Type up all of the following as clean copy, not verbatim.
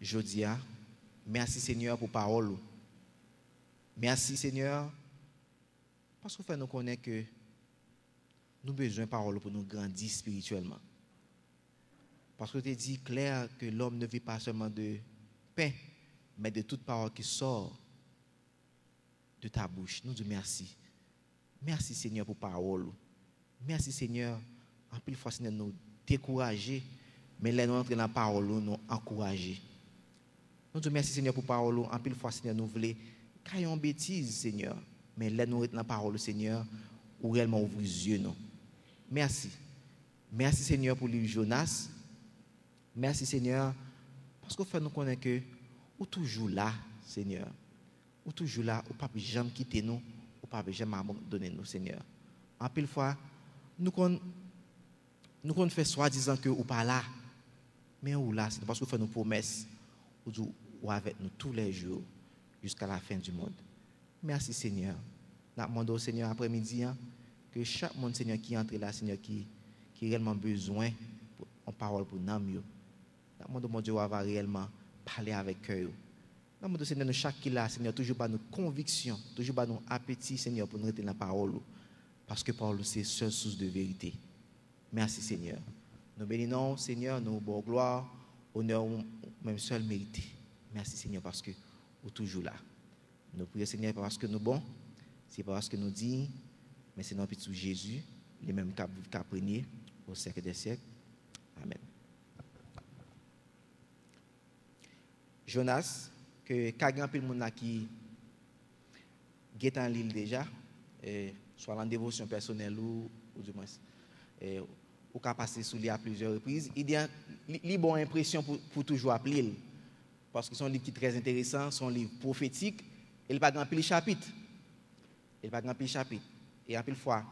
Jodia, merci Seigneur pour parole. Merci Seigneur parce que fait nous connaître que nous avons besoin de parole pour nous grandir spirituellement. Parce que tu as dit clair que l'homme ne vit pas seulement de pain, mais de toute parole qui sort de ta bouche. Nous disons merci. Merci Seigneur pour parole. Merci Seigneur. En pile fois Seigneur nous décourager, mais là nous entrer dans la parole nous encourager. Nous disons merci Seigneur pour parole. En pile fois Seigneur nous voulons cailler en bêtise Seigneur, mais là nous dans la parole Seigneur ou réellement ouvrir les yeux nous. Merci. Merci Seigneur pour le livre Jonas. Merci Seigneur parce que fait nous connaître que ou toujours là Seigneur. Ou toujours là, ou pas jamais quitter nous, ou pas jamais abandonner nous Seigneur. En pile fois nous qu'on fait soi-disant que ou pas là. Mais ou là, c'est parce que fait nos promesses ou avec nous tous les jours jusqu'à la fin du monde. Merci Seigneur. Nous demandons au Seigneur après-midi que chaque monde Seigneur qui entre là Seigneur qui a réellement besoin en parole pour nous. Nous demandons mon Dieu va réellement parler avec eux. Nous demandons Seigneur chaque qui là Seigneur toujours pas nos convictions, toujours pas nos appétits Seigneur pour nous rester dans la parole parce que parole c'est seule source de vérité. Merci Seigneur. Nous bénissons Seigneur, nous bon gloire, honneur même seul mérité. Merci Seigneur parce que vous toujours là. Nous prions Seigneur parce que nous bons, c'est parce que nous disons, mais c'est dans petit Jésus, les mêmes qu'après au siècle des siècles. Amen. Jonas, que grand pile monde qui est en l'île déjà, soit en dévotion personnelle ou du moins ou qu'a passé sous lui à plusieurs reprises, il a bonne impression pour toujours appeler parce que son livre qui est très intéressant, son livre prophétique, il pas grand pile chapitre. Il pas grand pile chapitre et en pile fois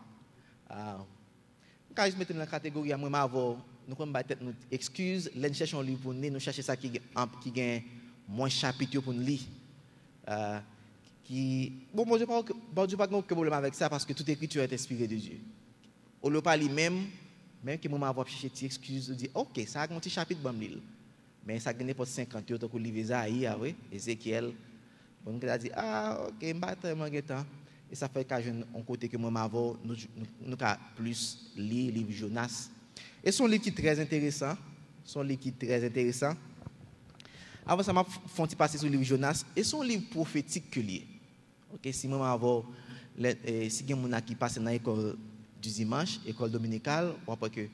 quand je mets dans la catégorie moi avant nous comme battre nous excuse, là nous cherchons un livre pour nous chercher ça qui gagne moins chapitre pour nous lire. Bon Dieu pas de problème avec ça parce que toute écriture est inspirée de Dieu. On le parle même que moi avoir chercher des excuses dit OK, ça a un petit chapitre bon lire. Mais ça gagne pas 50 autres que livre Isaïe, oui, Ézéchiel. Bon il a dit OK, m'battre temps et ça fait qu'à un côté que moi m'avons nous plus lire livre Jonas. Et son livre qui est très intéressant, Avant ça m'a fait passer sur le livre Jonas et son livre prophétique que lié. OK, si moi avant si quelqu'un mon qui passe dans l'école du dimanche, école dominicale, ou après que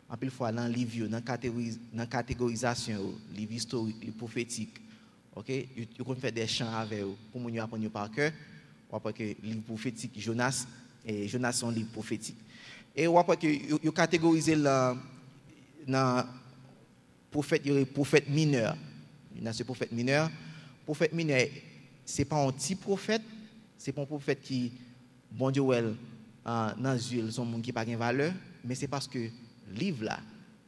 en pile fois dans livre dans catégorisation, livre historique, livre prophétique. OK, you qu'on fait des chants avec pour nous apprendre par cœur. Ou après que livre prophétique Jonas et Jonas son livre prophétique. Et ou après que you catégoriser dans prophète mineur. Il y a ce prophète mineur. Prophète mineur, ce n'est pas un petit prophète, ce n'est pas un prophète qui, bon Dieu, dans les yeux, sont gens qui n'ont pas de valeur, mais c'est parce que le livre là,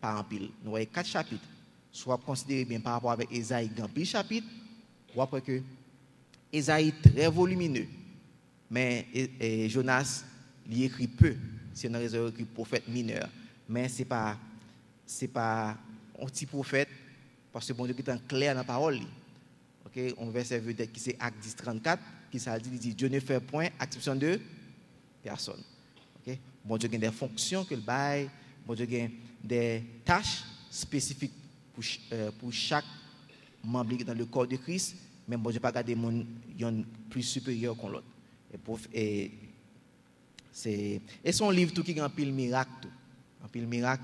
par en pile, nous avons 4 chapitres, soit considéré bien par rapport avec Ésaïe, dans pile chapitre, ou après que Ésaïe très volumineux, mais Jonas, il écrit peu, c'est une raison écrit prophète mineur, mais ce n'est pas un petit prophète, parce que bon Dieu est en clair dans la parole. Okay? On verset qui c'est Acte 10, 34, qui ça dit Dieu ne fait point acception de personne. Okay? Bon Dieu a des fonctions que le bail, bon Dieu a des tâches spécifiques pour chaque membre dans le corps de Christ, mais bon Dieu pas garder mon yon plus supérieur que l'autre. Et son livre tout qui est en pile miracle, en pile miracle.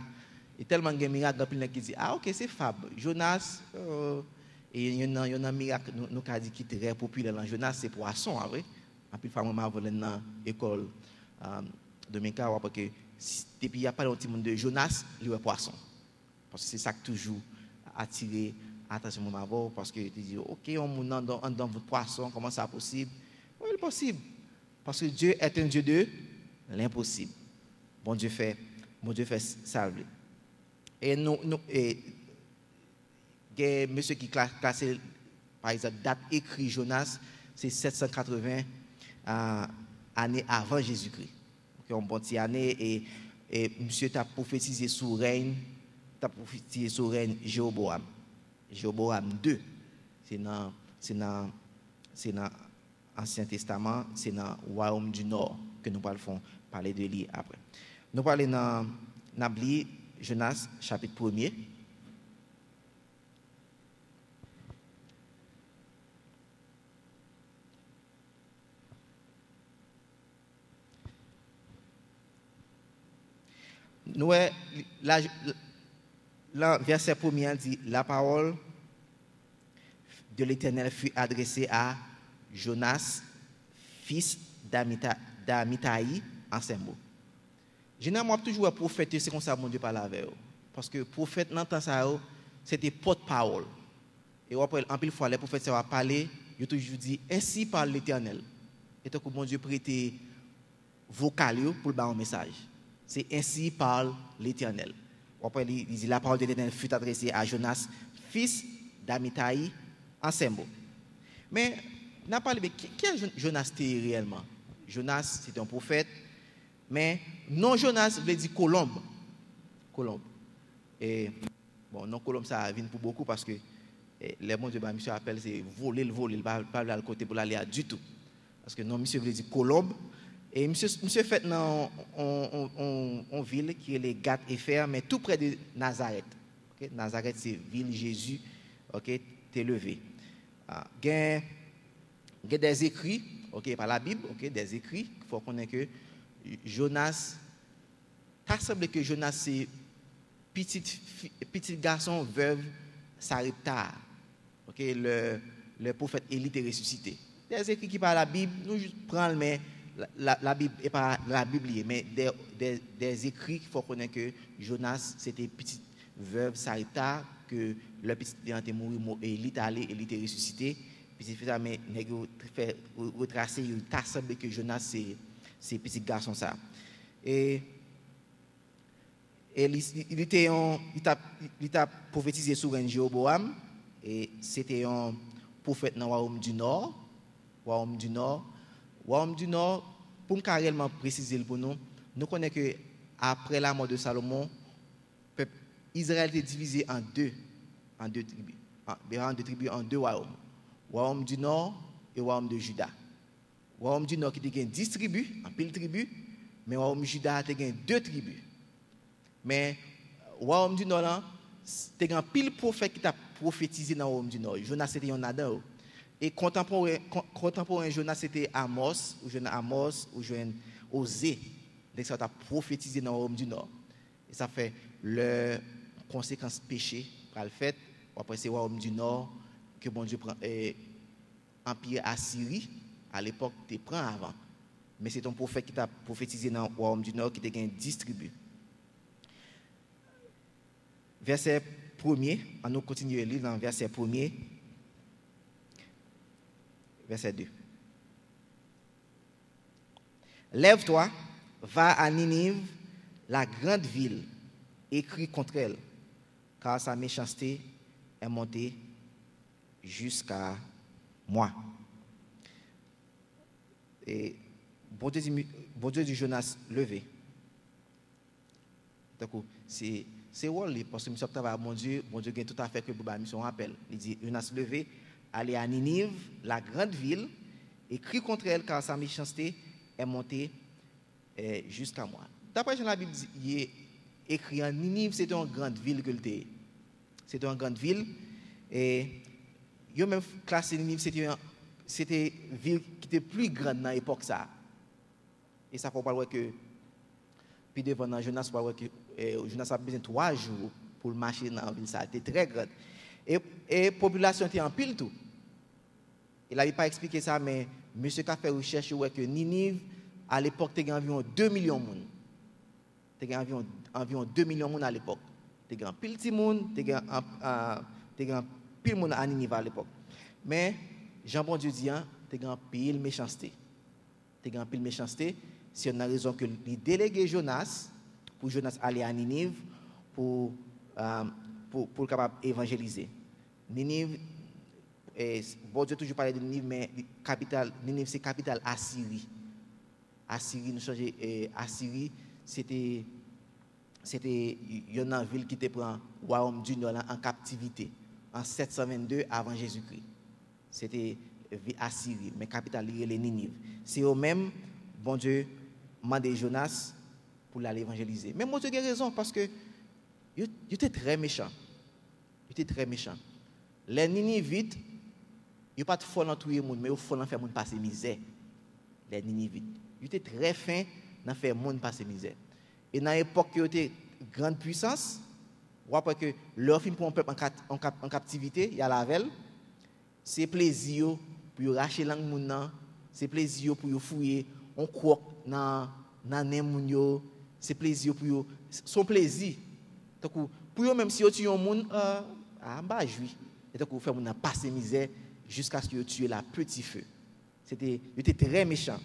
Et tellement de miracles qui dit OK c'est fab Jonas et il y a un miracle nous a dit qui est très populaire dans Jonas c'est poisson vrai en plus fois moi volé dans école dominicale parce que depuis il y a pas un petit monde de Jonas il est poisson parce que c'est ça qui toujours attiré attention moi avant parce que tu dis OK on monde dans votre poisson comment ça possible oui c'est possible parce que Dieu est un Dieu de l'impossible bon Dieu fait salver. Et monsieur qui classé par exemple date écrit Jonas c'est 780 années avant Jésus-Christ. OK, on bon petit année et monsieur t'a prophétisé sous règne Jéroboam II. c'est dans l'Ancien Testament, c'est dans le royaume du Nord que nous parlons parler de lui après. Nous parlons dans Jonas chapitre 1er. Nous, verset 1er dit, la parole de l'Éternel fut adressée à Jonas, fils d'Amitai, en ces mots. Généralement, toujours un prophète, c'est comme ça que mon Dieu parle avec eux. Parce que le prophète, dans le temps, c'était porte-parole. Et après, en pile fois, les prophètes va parler, ils toujours dit, ainsi parle l'Éternel. Et donc, mon Dieu prêtait vocal pour le un message. C'est ainsi parle l'Éternel. Après, il dit, la parole de l'Éternel fut adressée à Jonas, fils d'Amitai, en ces mots. Mais, on a parlé de qui est Jonas réellement? Jonas, c'est un prophète, mais non Jonas veut dire colombe. Colombe. Et bon, non colombe, ça vient pour beaucoup parce que les bons de monsieur appelle c'est voler, il ne va pas aller à côté pour aller à du tout. Parce que non, monsieur veut dire colombe. Et monsieur fait dans une ville qui est les Gath-Hépher, mais tout près de Nazareth. Okay? Nazareth, c'est ville Jésus, okay? T'es levé. Il y a des écrits, okay, par la Bible, okay, des écrits, il faut connaître que Jonas, ça semble que Jonas c'est petit garçon veuve Sarepta, okay, le prophète Élie est ressuscité. Des écrits qui parlent la Bible, nous juste prendre mais la Bible et pas la Bible, mais des écrits qu'il faut connaître que Jonas c'était petite veuve Sarepta, que le petit est mort et Élie est allé, Élie est ressuscité. Puis c'est fait mais fait retracer, il t'a semblé que Jonas c'est petit garçon ça. Et il t'a prophétisé sur un Jéroboam et c'était un prophète dans le royaume du Nord. Royaume du Nord, pour me carrément préciser pour nous, nous connaissons que après la mort de Salomon, Israël était divisé en deux tribus, en deux royaumes. Royaume du Nord et Royaume de Juda. Royaume du Nord qui était 10 tribus, en pile tribus, mais Royaume de Juda était 2 tribus. Mais Royaume du Nord, c'était un pile prophète qui t'a prophétisé dans le Royaume du Nord. Jonas c'était un Adam. Et contemporain Jonas c'était Amos, ou Osée. Donc ça t'a prophétisé dans le Royaume du Nord. Et ça fait le conséquence péché par le fait. Après c'est le Royaume du Nord que bon Dieu prend empire Assyrie à l'époque te prend avant, mais c'est ton prophète qui t'a prophétisé dans le royaume du Nord qui t'a gagné 10 tribus. Verset 1er, on nous continue à lire dans verset 1er, verset 2. Lève-toi, va à Ninive, la grande ville, écris contre elle, car sa méchanceté est montée jusqu'à moi. Et bon Dieu dit Jonas levé. Donc c'est rôle parce que monsieur travaille mon Dieu gagne tout à fait que pour mission appel. Il dit Jonas levé, allez à Ninive, la grande ville, et crie contre elle car sa méchanceté est montée jusqu'à moi. D'après la Bible il est écrit en Ninive, c'était une grande ville que c'était. C'était une grande ville et yo même classé Ninive c'était une ville qui était plus grande dans l'époque ça. Et ça faut pas voir que puis devant Jonas pas voir que Jonas a besoin de 3 jours pour marcher dans la ville ça, c'était très grande. Et population était en pile tout. Il n'avait pas expliqué ça mais monsieur qui a fait recherche ouais que Ninive à l'époque était environ 2 millions de monde. C'était environ 2 millions de monde à l'époque. C'était un pile petit monde, c'était un pile monde à Ninive à l'époque. Mais Jean bon Dieu dit t'es un pile méchanceté. T'es un pile méchanceté, c'est une raison que il délégué Jonas pour Jonas aller à Ninive pour capable évangéliser. Ninive bon Dieu toujours parler de Ninive mais capitale Ninive c'est capitale Assyrie. Assyrie nous changer Assyrie c'était une ville qui te prend royaume du Nord en captivité en 722 avant Jésus-Christ. c'était Assyrie, mais capitale les Ninive. C'est eux-mêmes, bon Dieu, mandé Jonas pour l'aller évangéliser. Mais mon Dieu a raison, parce que il était très méchant. Il était très méchant. Les Ninivites, ils n'ont pas de foi dans tout le monde, mais ils font faire monde passer misère. Les Ninivites. Ils étaient très fins dans faire monde passer misère. Et dans l'époque où ils étaient grande puissance, on voit que leur film pour un peuple en captivité, il y a la veille, c'est plaisir pour racheter langue moun, c'est plaisir pour fouiller, on croque dans moun yo, c'est plaisir pour son plaisir. Donc pour eux même si on tue un monde bah joui. Et donc faire moun passer misère jusqu'à ce que tue la petit feu. Il était très méchant.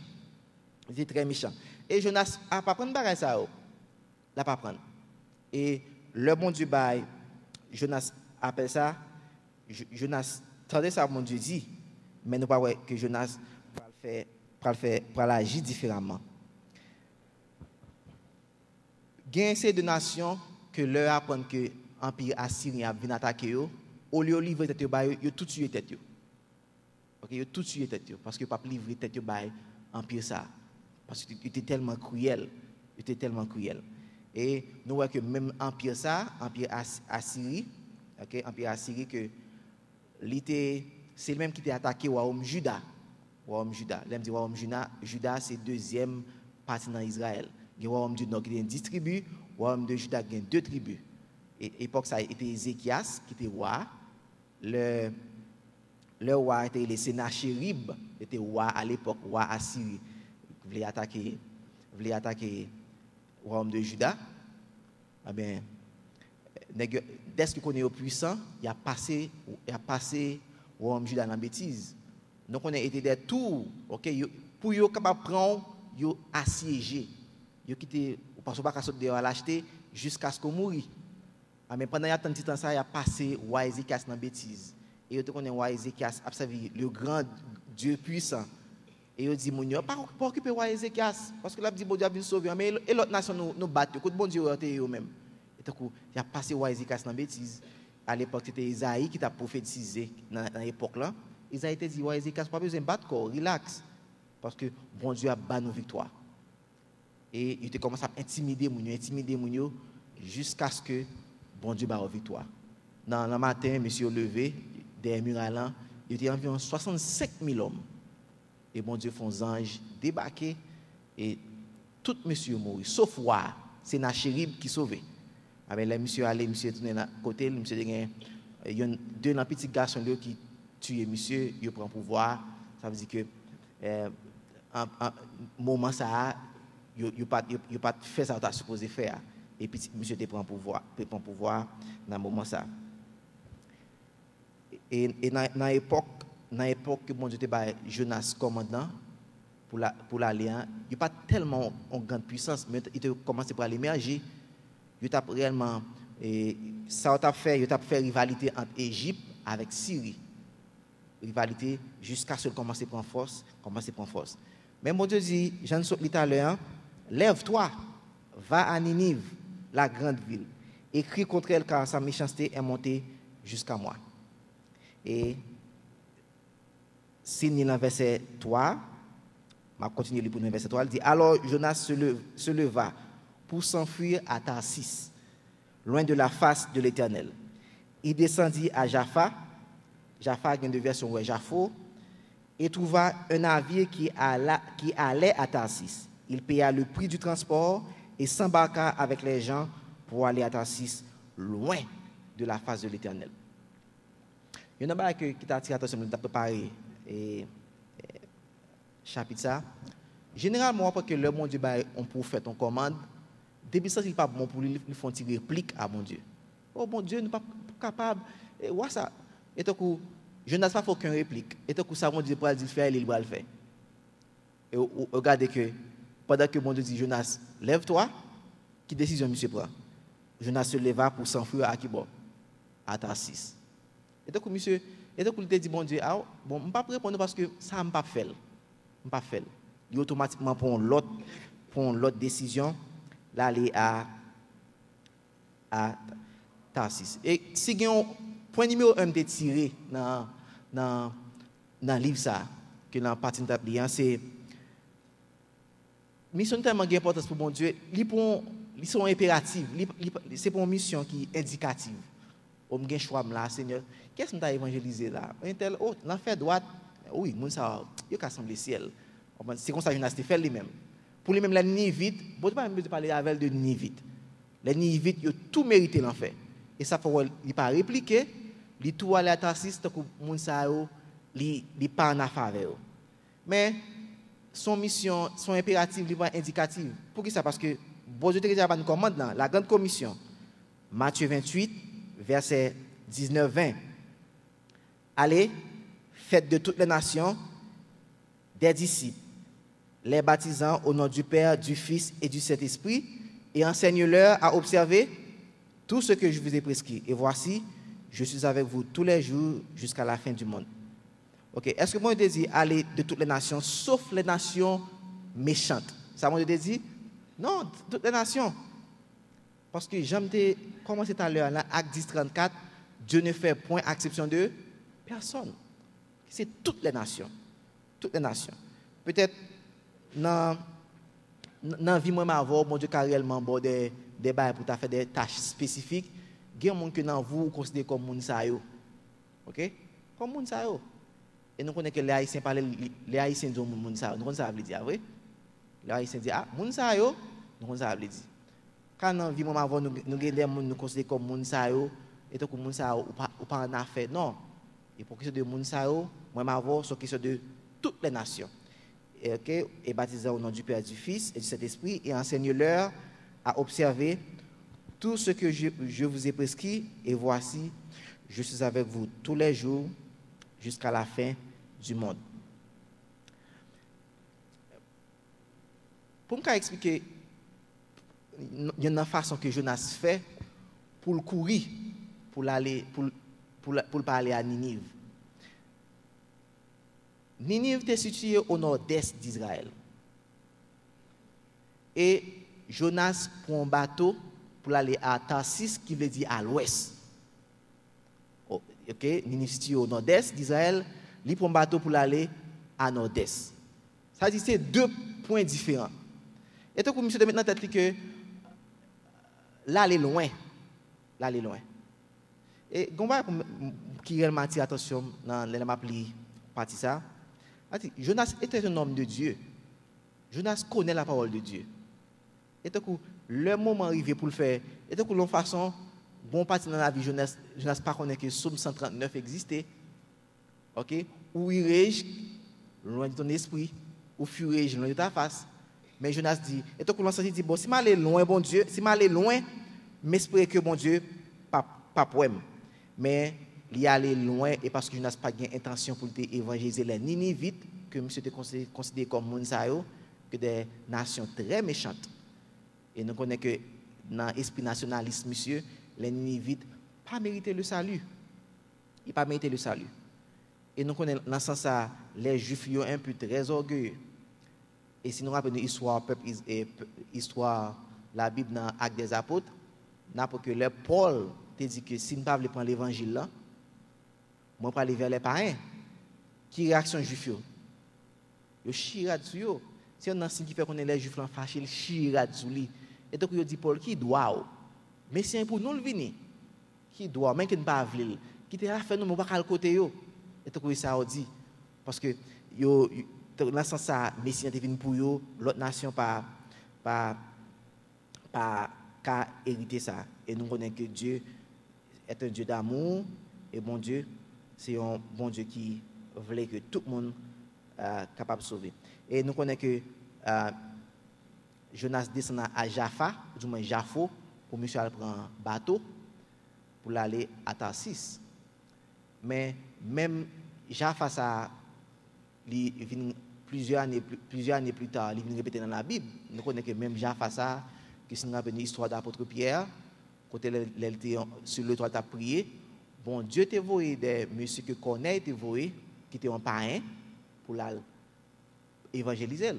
Il était très méchant. Et Jonas a pas prendre bagage ça. Là pas prendre. Et le bon Dieu bail Jonas appelle ça Jonas tendait ça mon Dieu dit mais nous pas ouais que Jonas pour agir différemment. Gain ces deux nations que leur apprendre que empire assyrien vient attaquer eux au lieu de livrer tête yo bail yo tout tuer tête yo. OK, yo tout tuer tête yo parce que pas livrer tête yo bail empire ça parce que était tellement cruel, Et nous voyons que même empire Assyrie, OK, empire Assyrie que c'est le même qui était attaqué au royaume Juda. L'aime dit royaume Juda c'est deuxième partie dans Israël. Le royaume du nord qui est 10 tribus, le royaume de Juda qui a 2 tribus. Et l'époque ça était Ézéchias qui était roi. Le roi était le Sénachérib, était roi à l'époque, roi Assyrie. Voulait attaquer le royaume de Juda. Eh bien, dès que qu'on est au puissant, il a passé le royaume de Juda dans la bêtise. Donc on a été des tours, OK, pour yo capable prendre, yo assiégé. Yo quitté parce pas sortir dehors l'acheter jusqu'à ce qu'on mourit. Mais pendant tant de temps ça, il a passé roi Ézéchias dans la bêtise. Et yo te connaît roi Ézéchias observé le grand Dieu puissant. Et il dit, mon pas occuper roi Ézéchias, parce que là, dit, bon Dieu a bien sauvé, mais l'autre nation nous bat, que bon Dieu a été eux-mêmes. Et donc, il a passé roi Ézéchias dans la bêtise. À l'époque, c'était Isaïe qui t'a prophétisé dans l'époque là. Isaïe t'a dit, roi Ézéchias, pas besoin de battre, relax, parce que bon Dieu a battu nos victoires. Et il a commencé à intimider mon jusqu'à ce que bon Dieu bat nos victoires. Dans le matin, monsieur levé, des murs il y avait environ 65 000 hommes. Et bon Dieu font anges débarquer et tout monsieur mourit sauf roi c'est Nachérib qui sauvé. Avec les monsieur allé monsieur tourner à côté monsieur il y a deux petits garçons qui tuent monsieur il prend pouvoir ça veut dire que en moment ça il pas fait ça t'a supposé faire et petit monsieur te prend pouvoir dans moment ça et dans l'époque que bon Dieu était Jonas commandant pour l'alliance, il n'a pas tellement en grande puissance, mais il a commencé par l'émerger. Il a réellement ça a fait rivalité entre Égypte avec Syrie. Rivalité jusqu'à ce qu'il commence à prendre force. Mais mon Dieu dit, Jean dit tout à l'heure, lève-toi, va à Ninive, la grande ville, et crie contre elle car sa méchanceté est montée jusqu'à moi. Et si nous dans verset 3, je vais continuer pour le verset 3, il dit, alors Jonas se leva pour s'enfuir à Tarsis, loin de la face de l'Éternel. Il descendit à Jaffa a une version Jaffo, et trouva un navire qui allait à Tarsis. Il paya le prix du transport et s'embarqua avec les gens pour aller à Tarsis, loin de la face de l'Éternel. Il y a un qui t'a attiré l'attention de préparer chapitre ça. Généralement, parce que le bon Dieu on prophète, on commande, depuis ça, il n'est pas bon pour lui, ils font une réplique à mon Dieu. Oh bon Dieu, nous ne sommes pas capables. Et ouais, ça. Et donc, je n'ai pas fait aucune réplique. Et donc, ça, mon Dieu, pour le faire, il va le faire. Et regardez que, pendant que mon Dieu dit, Jonas, lève-toi, qui décision monsieur prend? Jonas se leva pour s'enfuir à Kibor, à Tarsis. Et donc, monsieur, il dit, bon Dieu, bon, je ne peux pas répondre parce que ça ne m'a pas fait. Il automatiquement prend l'autre décision, d'aller à Tarsis. Et si un point numéro 1 est tiré dans dans le livre ça, que dans la partie de c'est mission tellement importante pour mon Dieu, ils sont impératifs, c'est pour une mission qui est indicative. On me choix là, Seigneur, qu'est-ce que tu as évangélisé là? Un tel, oh, l'enfer droite, oui, mon ça, il a semblé ciel. C'est comme ça que Jonas fait lui-même. Pour lui-même, la Ninivites, bon, tu pas même parler avec de Ninivites. Les Ninivites, ils ont tout mérité l'enfer. Et ça, il pas répliquer, il tout aller à Tarsis, tant que mon ça, il pas en faveur. Mais son mission, son impératif, il est indicatif. Pour qui ça? Parce que bon Dieu déjà nous commande dans la grande commission. Matthieu 28, verset 19-20. Allez, faites de toutes les nations des disciples, les baptisant au nom du Père, du Fils et du Saint-Esprit, et enseigne-leur à observer tout ce que je vous ai prescrit. Et voici, je suis avec vous tous les jours jusqu'à la fin du monde. Ok, est-ce que moi je dis aller de toutes les nations, sauf les nations méchantes? Ça moi je dis non, toutes les nations. Parce que j'aime commencé tout à l'heure, dans Acte 10, 34, Dieu ne fait point exception de personne. C'est toutes les nations. Toutes les nations. Peut-être dans la vie, moi, mon Dieu, carrément, des bails pour faire des tâches spécifiques. Il y a des gens que dans vous considérez comme moun sa yo. OK? Comme moun sa yo. Et nous connaissons que les Haïtiens parlent, les Haïtiens disent moun sa yo. Nous connaissons ça veut dire, vrai? Les Haïtiens disent, ah, moun sa yo, nous connaissons ça veut dire. Quand dans la vie, moi, avant, nous avons des gens nous considérons comme moun sa yo, et donc moun sa yo, ou pas en affaire. Non. Et pour question de moun sa yo, moi, avant, c'est question de toutes les nations. Et baptisant au nom du Père, du Fils et du Saint-Esprit, et enseigne-leur à observer tout ce que je vous ai prescrit, et voici, je suis avec vous tous les jours jusqu'à la fin du monde. Pour me expliquer, il y a une façon que Jonas fait pour le courir, pour aller parler à Ninive. Ninive est située au nord-est d'Israël. Et Jonas prend un bateau pour aller à Tarsis, qui veut dire à l'ouest. Ok, Ninive est située au nord-est d'Israël, il prend un bateau pour aller à nord-est. Ça veut dire que c'est deux points différents. Et donc, monsieur de maintenant tête que là, elle est loin. Là, elle est loin. Et Gomba qui réellement attire attention dans les applis partie ça. Jonas était un homme de Dieu. Jonas connaît la parole de Dieu. Et donc, le moment arrivé pour le faire, et donc, de façon, bon parti dans la vie, Jonas pas connaît que Psaume 139 existait. Ok? Ou il rage, loin de ton esprit, ou furage, loin de ta face. Mais Jonas dit, et donc, l'on dit, bon, si je vais loin, bon Dieu, si je vais aller loin, m'espérer que bon Dieu, pas poème. Mais il y aller loin et parce que Jonas n'a pas d'intention pour évangéliser les Ninivites, que monsieur était considéré comme Mounsayo, que des nations très méchantes. Et nous connaissons que dans l'esprit nationaliste, monsieur, les Ninivites n'ont pas mérité le salut. Ils n'ont pas mérité le salut. Et nous connaissons dans ce sens, les Juifs sont un peu très orgueilleux. Et si nous rappelons l'histoire, histoire, la Bible dans l'Acte des Apôtres, pour que le Paul te dit que si nous ne pouvons pas prendre l'évangile là, moi pour aller vers les païens, qui réaction juif yo chira dessus yo. Si on a signe qui fait qu'on est les juifs là fâchés, il chira dessus lui. Et donc il dit Paul qui doit mais c'est pour nous le venir. Qui doit même qui ne pas vle, qui te la fait nous pas à côté yo. Et donc ça dit parce que yo dans ce sens ça Messie est venu pour yo, l'autre nation pas qu'à hériter ça. Et nous connaissons que Dieu est un Dieu d'amour et bon Dieu, c'est un bon Dieu qui voulait que tout le monde capable de sauver. Et nous connaissons que Jonas descend à Jaffa, du moins Jaffo, pour monsieur aller prendre un bateau pour aller à Tarsis. Mais même Jaffa, ça, il vient plusieurs années plus tard, il vient répéter dans la Bible. Nous connaissons que même Jaffa, ça, que c'est une histoire d'apôtre Pierre, quand elle était sur le toit à prier, bon Dieu t'a envoyé des messieurs que connaît, t'a envoyé, qui étaient un parrain, pour évangéliser.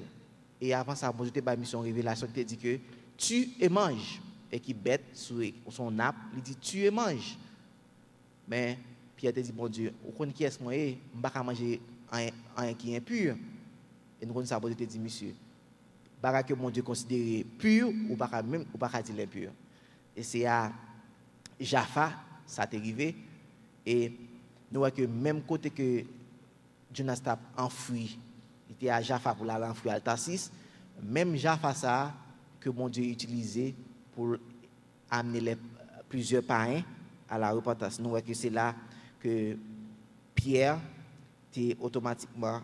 Et avant ça, bon Dieu t'a mis son révélation, il t'a dit que tu et mange. Et qui bête sur son nappe, il dit tu et mange. Mais Pierre te dit, bon Dieu, vous connaissez qui est-ce moi, je ne vais pas manger un qui est impur. Et nous connaissons ça, bon Dieu te dit, monsieur, bara que mon Dieu considéré pur, ou pas dire l'impur. Et c'est à Jaffa, ça t'est arrivé. Et nous voyons que même côté que Jonas t'a enfoui, il était à Jaffa pour l'aller enfouir à Tarsis, même Jaffa ça que mon Dieu utilisé pour amener plusieurs païens à la repentance. Nous voyons que c'est là que Pierre était automatiquement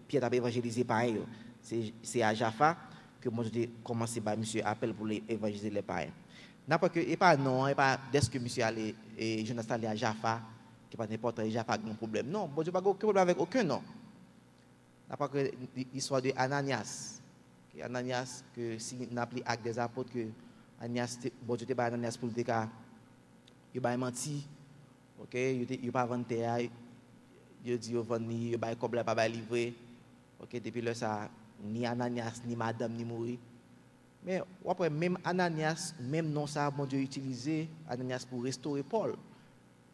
Pierre a évangélisé païens. C'est à Jaffa que mon Dieu a commencé par monsieur appel pour évangéliser les païens. N'importe et pas non, et pas dès que monsieur allait et Jonas allait à Jaffa, qui pas n'importe Jaffa a un problème. Non, bon Dieu pas aucun problème avec aucun non. N'importe que l'histoire de Ananias. Ananias que si on appelé acte des apôtres que Ananias bon Dieu te pas Ananias pour le cas il va menti. OK, il pas vendre terre, il dit au vendre il va comme là pas livrer. OK, depuis là ça ni Ananias ni madame ni mourir. Mais après même Ananias, même non ça bon Dieu utilisé Ananias pour restaurer Paul.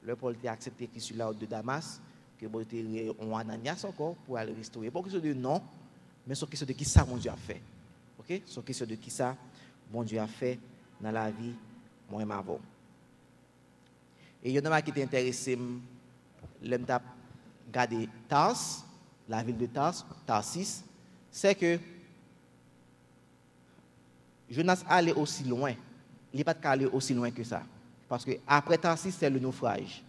Le Paul a accepté Christ sur la route de Damas que bon Dieu on Ananias encore pour aller restaurer. Pas question de non, mais c'est question de qui ça mon Dieu a fait. OK? C'est question de qui ça mon Dieu a fait dans la vie moi et ma vie. Et il y en a qui était intéressé l'aime t'a regarder Tars, la ville de Tarsis, c'est que Jonas allait aussi loin. Il n'est pas allé aussi loin que ça. Parce que après Tarsis, c'est le naufrage.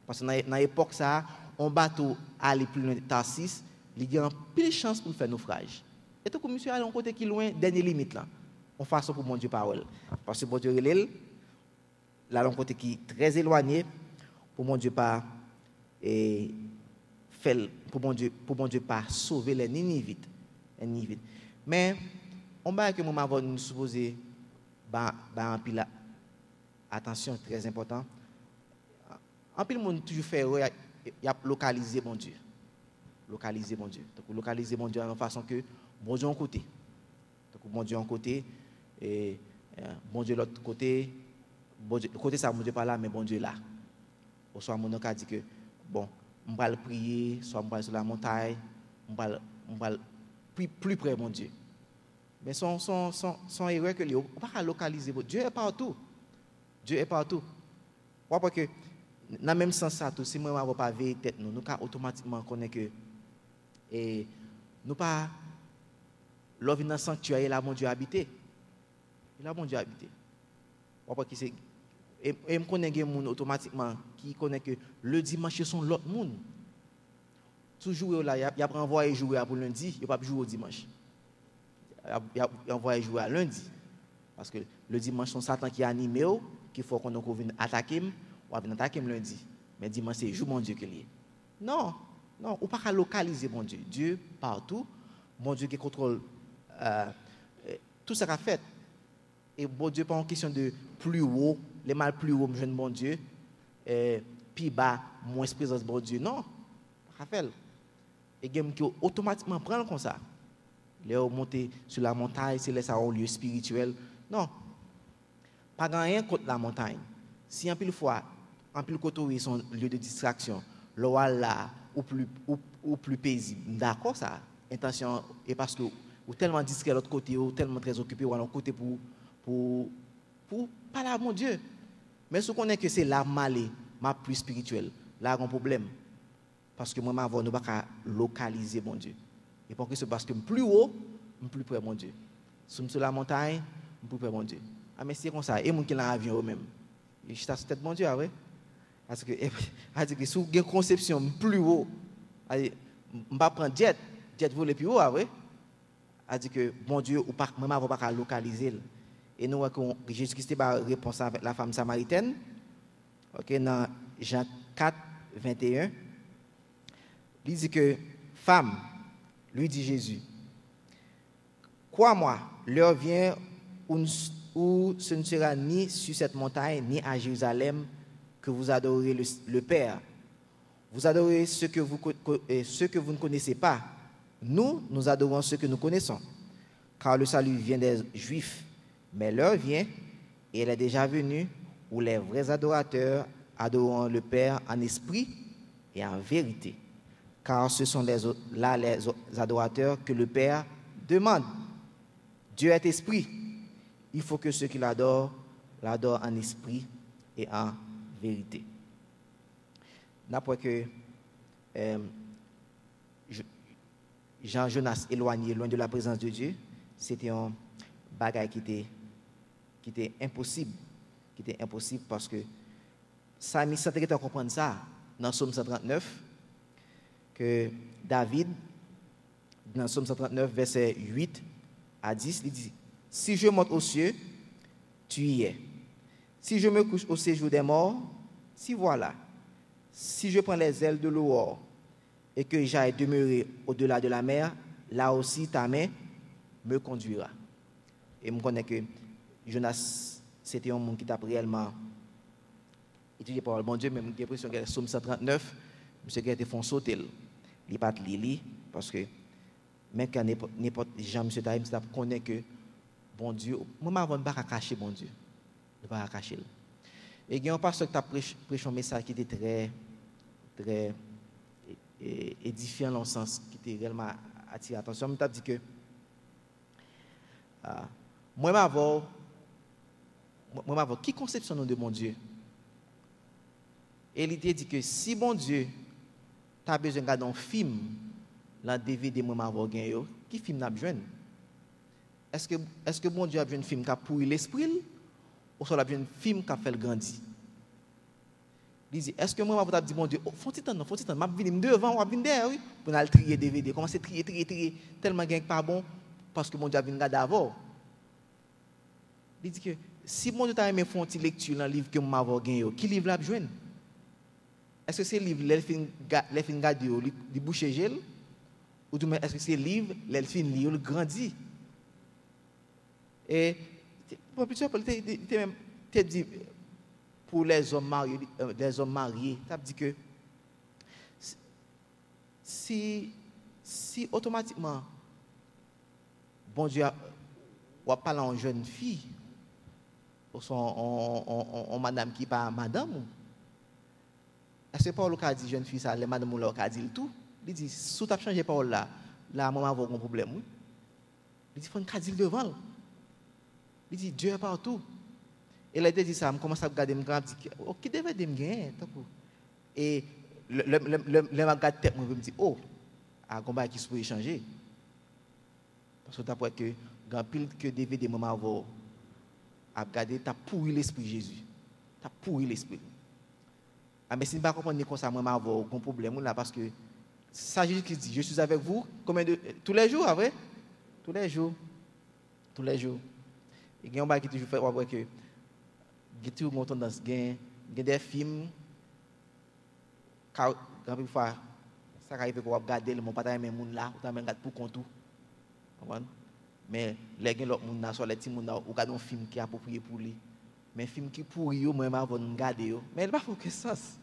Parce que dans l'époque, ça, un bateau allait plus loin de Tarsis, il y a pile chance pour faire naufrage. Et tout comme monsieur allait un côté qui est loin, dernière limite là. On façon pour mon Dieu parole. Parce que mon Dieu relève, là, un côté qui est très éloigné, pour mon Dieu pas et fait pour mon Dieu pas sauver les Ninivites. Mais on va que moi avons nous supposer en pile attention très important. En pile monde toujours fait il a localisé mon Dieu. Localiser mon Dieu. Donc localiser mon Dieu de façon que bon Dieu en côté. Donc bon Dieu en côté et bon Dieu l'autre côté. Bon Dieu, le côté ça mon Dieu pas là mais bon Dieu là. Ou soit mon a dit que bon, on va prier, soit on va sur la montagne, on va plus près mon Dieu. Mais son erreur que on pas localiser Dieu est partout. Dieu est partout. Parce que dans le même sens ça tout si moi pas veiller tête nous ca automatiquement connaît que et nous pas l'ouvre dans sanctuaire là mon Dieu habité. Là mon Dieu habité. Parce que c'est et me connaît des monde automatiquement qui connaît que le dimanche sont l'autre monde. Toujours là il a envoyé jouer pour lundi, il pas jouer au dimanche. Il a envoyé jouer à lundi parce que le dimanche son Satan qui animé qu'il faut qu'on vienne attaquer ou venir attaquer lundi. Mais dimanche c'est jour mon Dieu que lié. Non, ou pas localiser mon Dieu. Dieu partout, mon Dieu qui contrôle tout ça qu'a fait. Et bon Dieu pas en question de plus haut, les mal plus haut, jeune bon Dieu, puis bas, moins présence bon Dieu. Non, Raphaël. Et game qui automatiquement prend comme ça. Les monter sur la montagne, c'est là un lieu spirituel. Non, pas rien contre la montagne. Si en pile fois, en pile côté son lieu de distraction, le là ou plus paisible. D'accord ça. Intention et parce que ou tellement distrait l'autre côté ou tellement très occupé ou à l'autre côté pour parler à mon Dieu. Mais si on connaît que c'est la malé, ma plus spirituelle, là il y a un problème. Parce que moi, je ne peux pas localiser mon Dieu. Et pourquoi c'est parce que plus haut, plus près mon Dieu. Si je suis sur la montagne, plus près mon Dieu. Ah, mais c'est comme ça. Et moi qui l'ai en avion même. Je suis sur tête mon Dieu, oui. Parce que si vous avez une conception plus haut, je ne vais pas prendre jet voler plus haut, oui. C'est que mon Dieu, moi, je ne peux pas localiser. Et nous, Jésus-Christ a réponse avec la femme samaritaine. OK, dans Jean 4, 21. Il dit que, femme, lui dit Jésus, crois-moi, l'heure vient où ce ne sera ni sur cette montagne, ni à Jérusalem que vous adorez le Père. Vous adorez ce que vous ne connaissez pas. Nous adorons ce que nous connaissons. Car le salut vient des Juifs. Mais l'heure vient, et elle est déjà venue, où les vrais adorateurs adorons le Père en esprit et en vérité. Car ce sont les adorateurs que le Père demande. Dieu est esprit. Il faut que ceux qui l'adorent en esprit et en vérité. N'importe que Jean-Jonas éloigné, loin de la présence de Dieu, c'était un bagage qui était impossible. Qui était impossible parce que ça m'a senti à comprendre ça dans Psaume 139, que David, dans Psaume 139, verset 8 à 10, il dit: si je monte aux cieux, tu y es. Si je me couche au séjour des morts, si voilà. Si je prends les ailes de l'aurore et que j'aille demeurer au-delà de la mer, là aussi ta main me conduira. Et je connais que Jonas, c'était un monde qui t'a réellement étudié par le bon Dieu, mais j'ai l'impression que le Psaume 139, monsieur qui a été fait sauter, il n'est pas lili, parce que même quand n'importe Jean, monsieur Taïm, ça connaît que bon Dieu, moi, je ne vais pas cacher bon Dieu. Je ne vais pas cacher. Et il y a un pasteur qui a prêché un message qui était très, très édifiant dans le sens qui était réellement attiré l'attention. Il m'a dit que moi, qui conception de mon Dieu? Et il dit que si bon Dieu tu besoin de regarder un film, dans DVD, moi, qui film n'a besoin? Est-ce que bon Dieu a besoin de film qui a pourri l'esprit ou soit a besoin de film qui a fait le grandir? Il dit, est-ce que moi, je dis, bon Dieu, faut-il temps, je vais venir devant, je vais venir derrière, oui, pour aller trier DVD, commencer à trier, tellement qu'il n'est pas bon, parce que mon Dieu a besoin de regarder avant. Il dit que si mon Dieu t'a aimé faire une lecture dans le livre que moi, je vais qui livre l'a besoin? Est-ce que c'est le livre, les films gardés, les boucher gel, ou est-ce que c'est le livre, les films liés, le grandit? Et pour plusieurs, tu dit, pour les hommes mariés, tu as dit que si automatiquement, bon Dieu, on va parler à une jeune fille, ou son madame qui n'est pas madame, est-ce que Paul a dit jeune fille, ça, les madame ou a dit le tout? Il dit, si tu as changé Paul là, maman va avoir un problème. Oui? Il dit, il faut une dire devant. Il dit, Dieu est partout. Et là, il dit ça, je commence à regarder, je dis, oh, qui devait me gagner? Et le magasin tête, je me dis, oh, à combat qui se peut changer. Parce que tu as pas que, quand pile que DVD, maman va regarder, tu as pourri l'esprit de Jésus. Tu as pourri l'esprit. Ah, mais si tu ne comprends pas comme ça, moi, je vais avoir un problème là, parce que ça, Jésus qui dit, je suis avec vous tous les jours, vrai? Tous les jours. Tous les jours. Et il y a un bail qui toujours fait voir que il y a toujours une tendance, il y a des films, quand une fois, ça arrive qu'on va regarder, mon papa même moun là, on regarde pour compte tout. Mais les gens l'autre moun là, soit les petits moun là, on regarde un film qui est approprié pour lui. Mais un film qui pourri, moi, je vais regarder. Mais il n'y a pas de sens.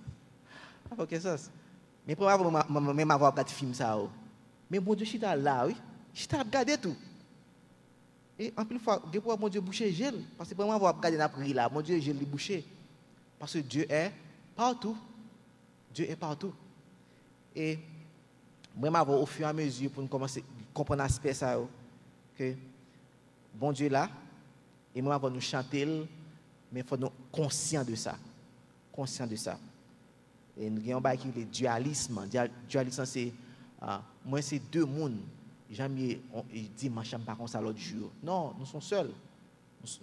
Pas de sens. Mais pour moi, même avoir regardé film ça. Mais bon Dieu, je suis là, oui. Je suis regardé tout. Et en plus, des fois, mon Dieu boucher gel. Parce que pour moi, avoir regardé la prière là, mon Dieu gel les boucher. Parce que Dieu est partout. Dieu est partout. Et moi, au fur et à mesure, pour commencer à comprendre l'aspect ça, que bon Dieu là, et moi, nous chanter, mais il faut nous conscients de ça. Conscients de ça. Et nous avons un qui est le dualisme. Dualisme, c'est moi, c'est deux mondes. Jamais dimanche, je ne pas comme ça l'autre jour. Non, nous sommes seuls.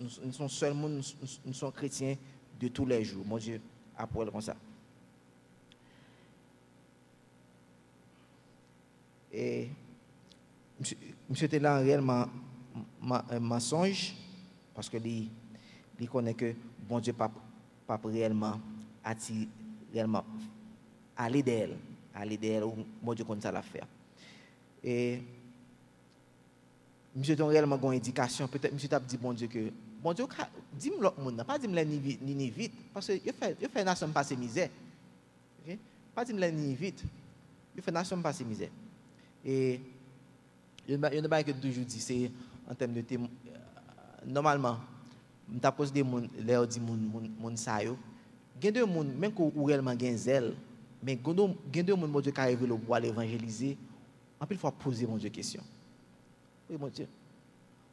Nous sommes seuls, nous sommes chrétiens de tous les jours. Mon Dieu, après comme ça. Et monsieur était là réellement un mensonge parce que il connaît que bon Dieu pas réellement attiré réellement aller d'elle ou bon Dieu connaît ça l'affaire. Et monsieur donne réellement une indication, peut-être monsieur t'a dit bon Dieu que bon Dieu dis-moi l'autre monde, pas dis-moi ni vite parce que il fait nation passer misère. OK? Pas dis-moi ni vite. Il fait nation passer misère. Et il y a une chose que toujours dit, c'est en termes de normalement, je pose des gens, les gens disent, gen de moun, même qu'on réellement gen zèle, mais gen de moun, mon Dieu, qui arrive pour aller évangéliser, en plus, il faut poser, mon Dieu, question. Oui, mon Dieu.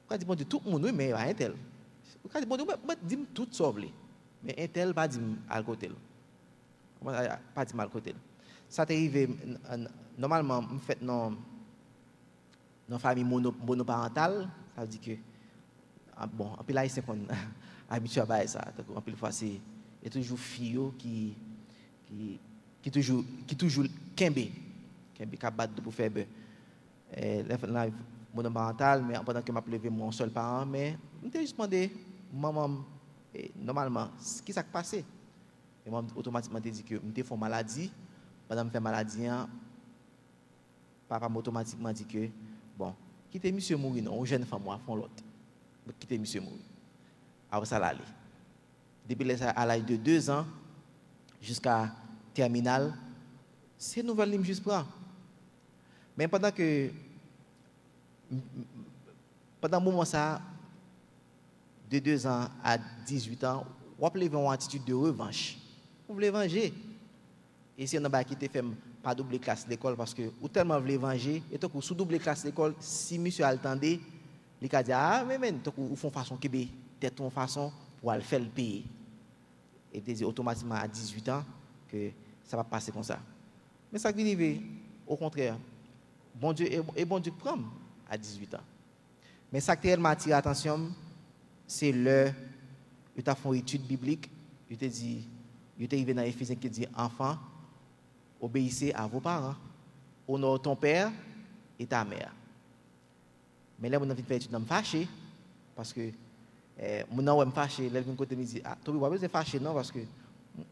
Vous dites, mon Dieu, tout le monde, oui, mais un tel. Vous dites, mon Dieu, dis tout sauve. Mais un tel, pas dire à côté. Pas dire mal côté. Ça t'est arrivé, normalement, en fait, dans famille monoparentale, ça veut dire que, bon, en plus là, c'est qu'on habitué à ça. En plus, fois, c'est toujours fille qui toujours kembe capable pour faire là monoparental, mais pendant que m'a levé mon seul parent, mais je juste demandé maman normalement ce qui s'est passé. Et moi automatiquement dit que me fait maladie, pendant me fait maladie, papa m'a automatiquement dit que bon, quittez monsieur mourir non, jeune femme moi font l'autre. Quittez monsieur mourir. Après ça l'aller. Depuis à l'âge de 2 ans jusqu'à terminale, c'est nouvelle ligne juste prend. Mais pendant le moment ça, de 2 ans à 18 ans, vous avez une attitude de revanche. Vous voulez venger. Et si on a qui te fait pas doubler classe d'école parce que vous tellement voulez venger, et donc sous double classe d'école, si monsieur attendait, il a dit ah mais vous font façon que peut-être une façon pour le faire le payer. Et dit automatiquement à 18 ans que ça va passer comme ça. Mais ça qui arrive, au contraire, bon Dieu prend à 18 ans. Mais ça qui réellement attire l'attention, c'est le, tu as fait une étude biblique, tu te dit, tu es arrivé dans Éphésiens qui dit enfant, obéissez à vos parents, honore ton père et ta mère. Mais là, on a fait une étude, je suis fâché, parce que mon nom est fâché, là, côté me dit, ah, tu ne pas fâché, non, parce que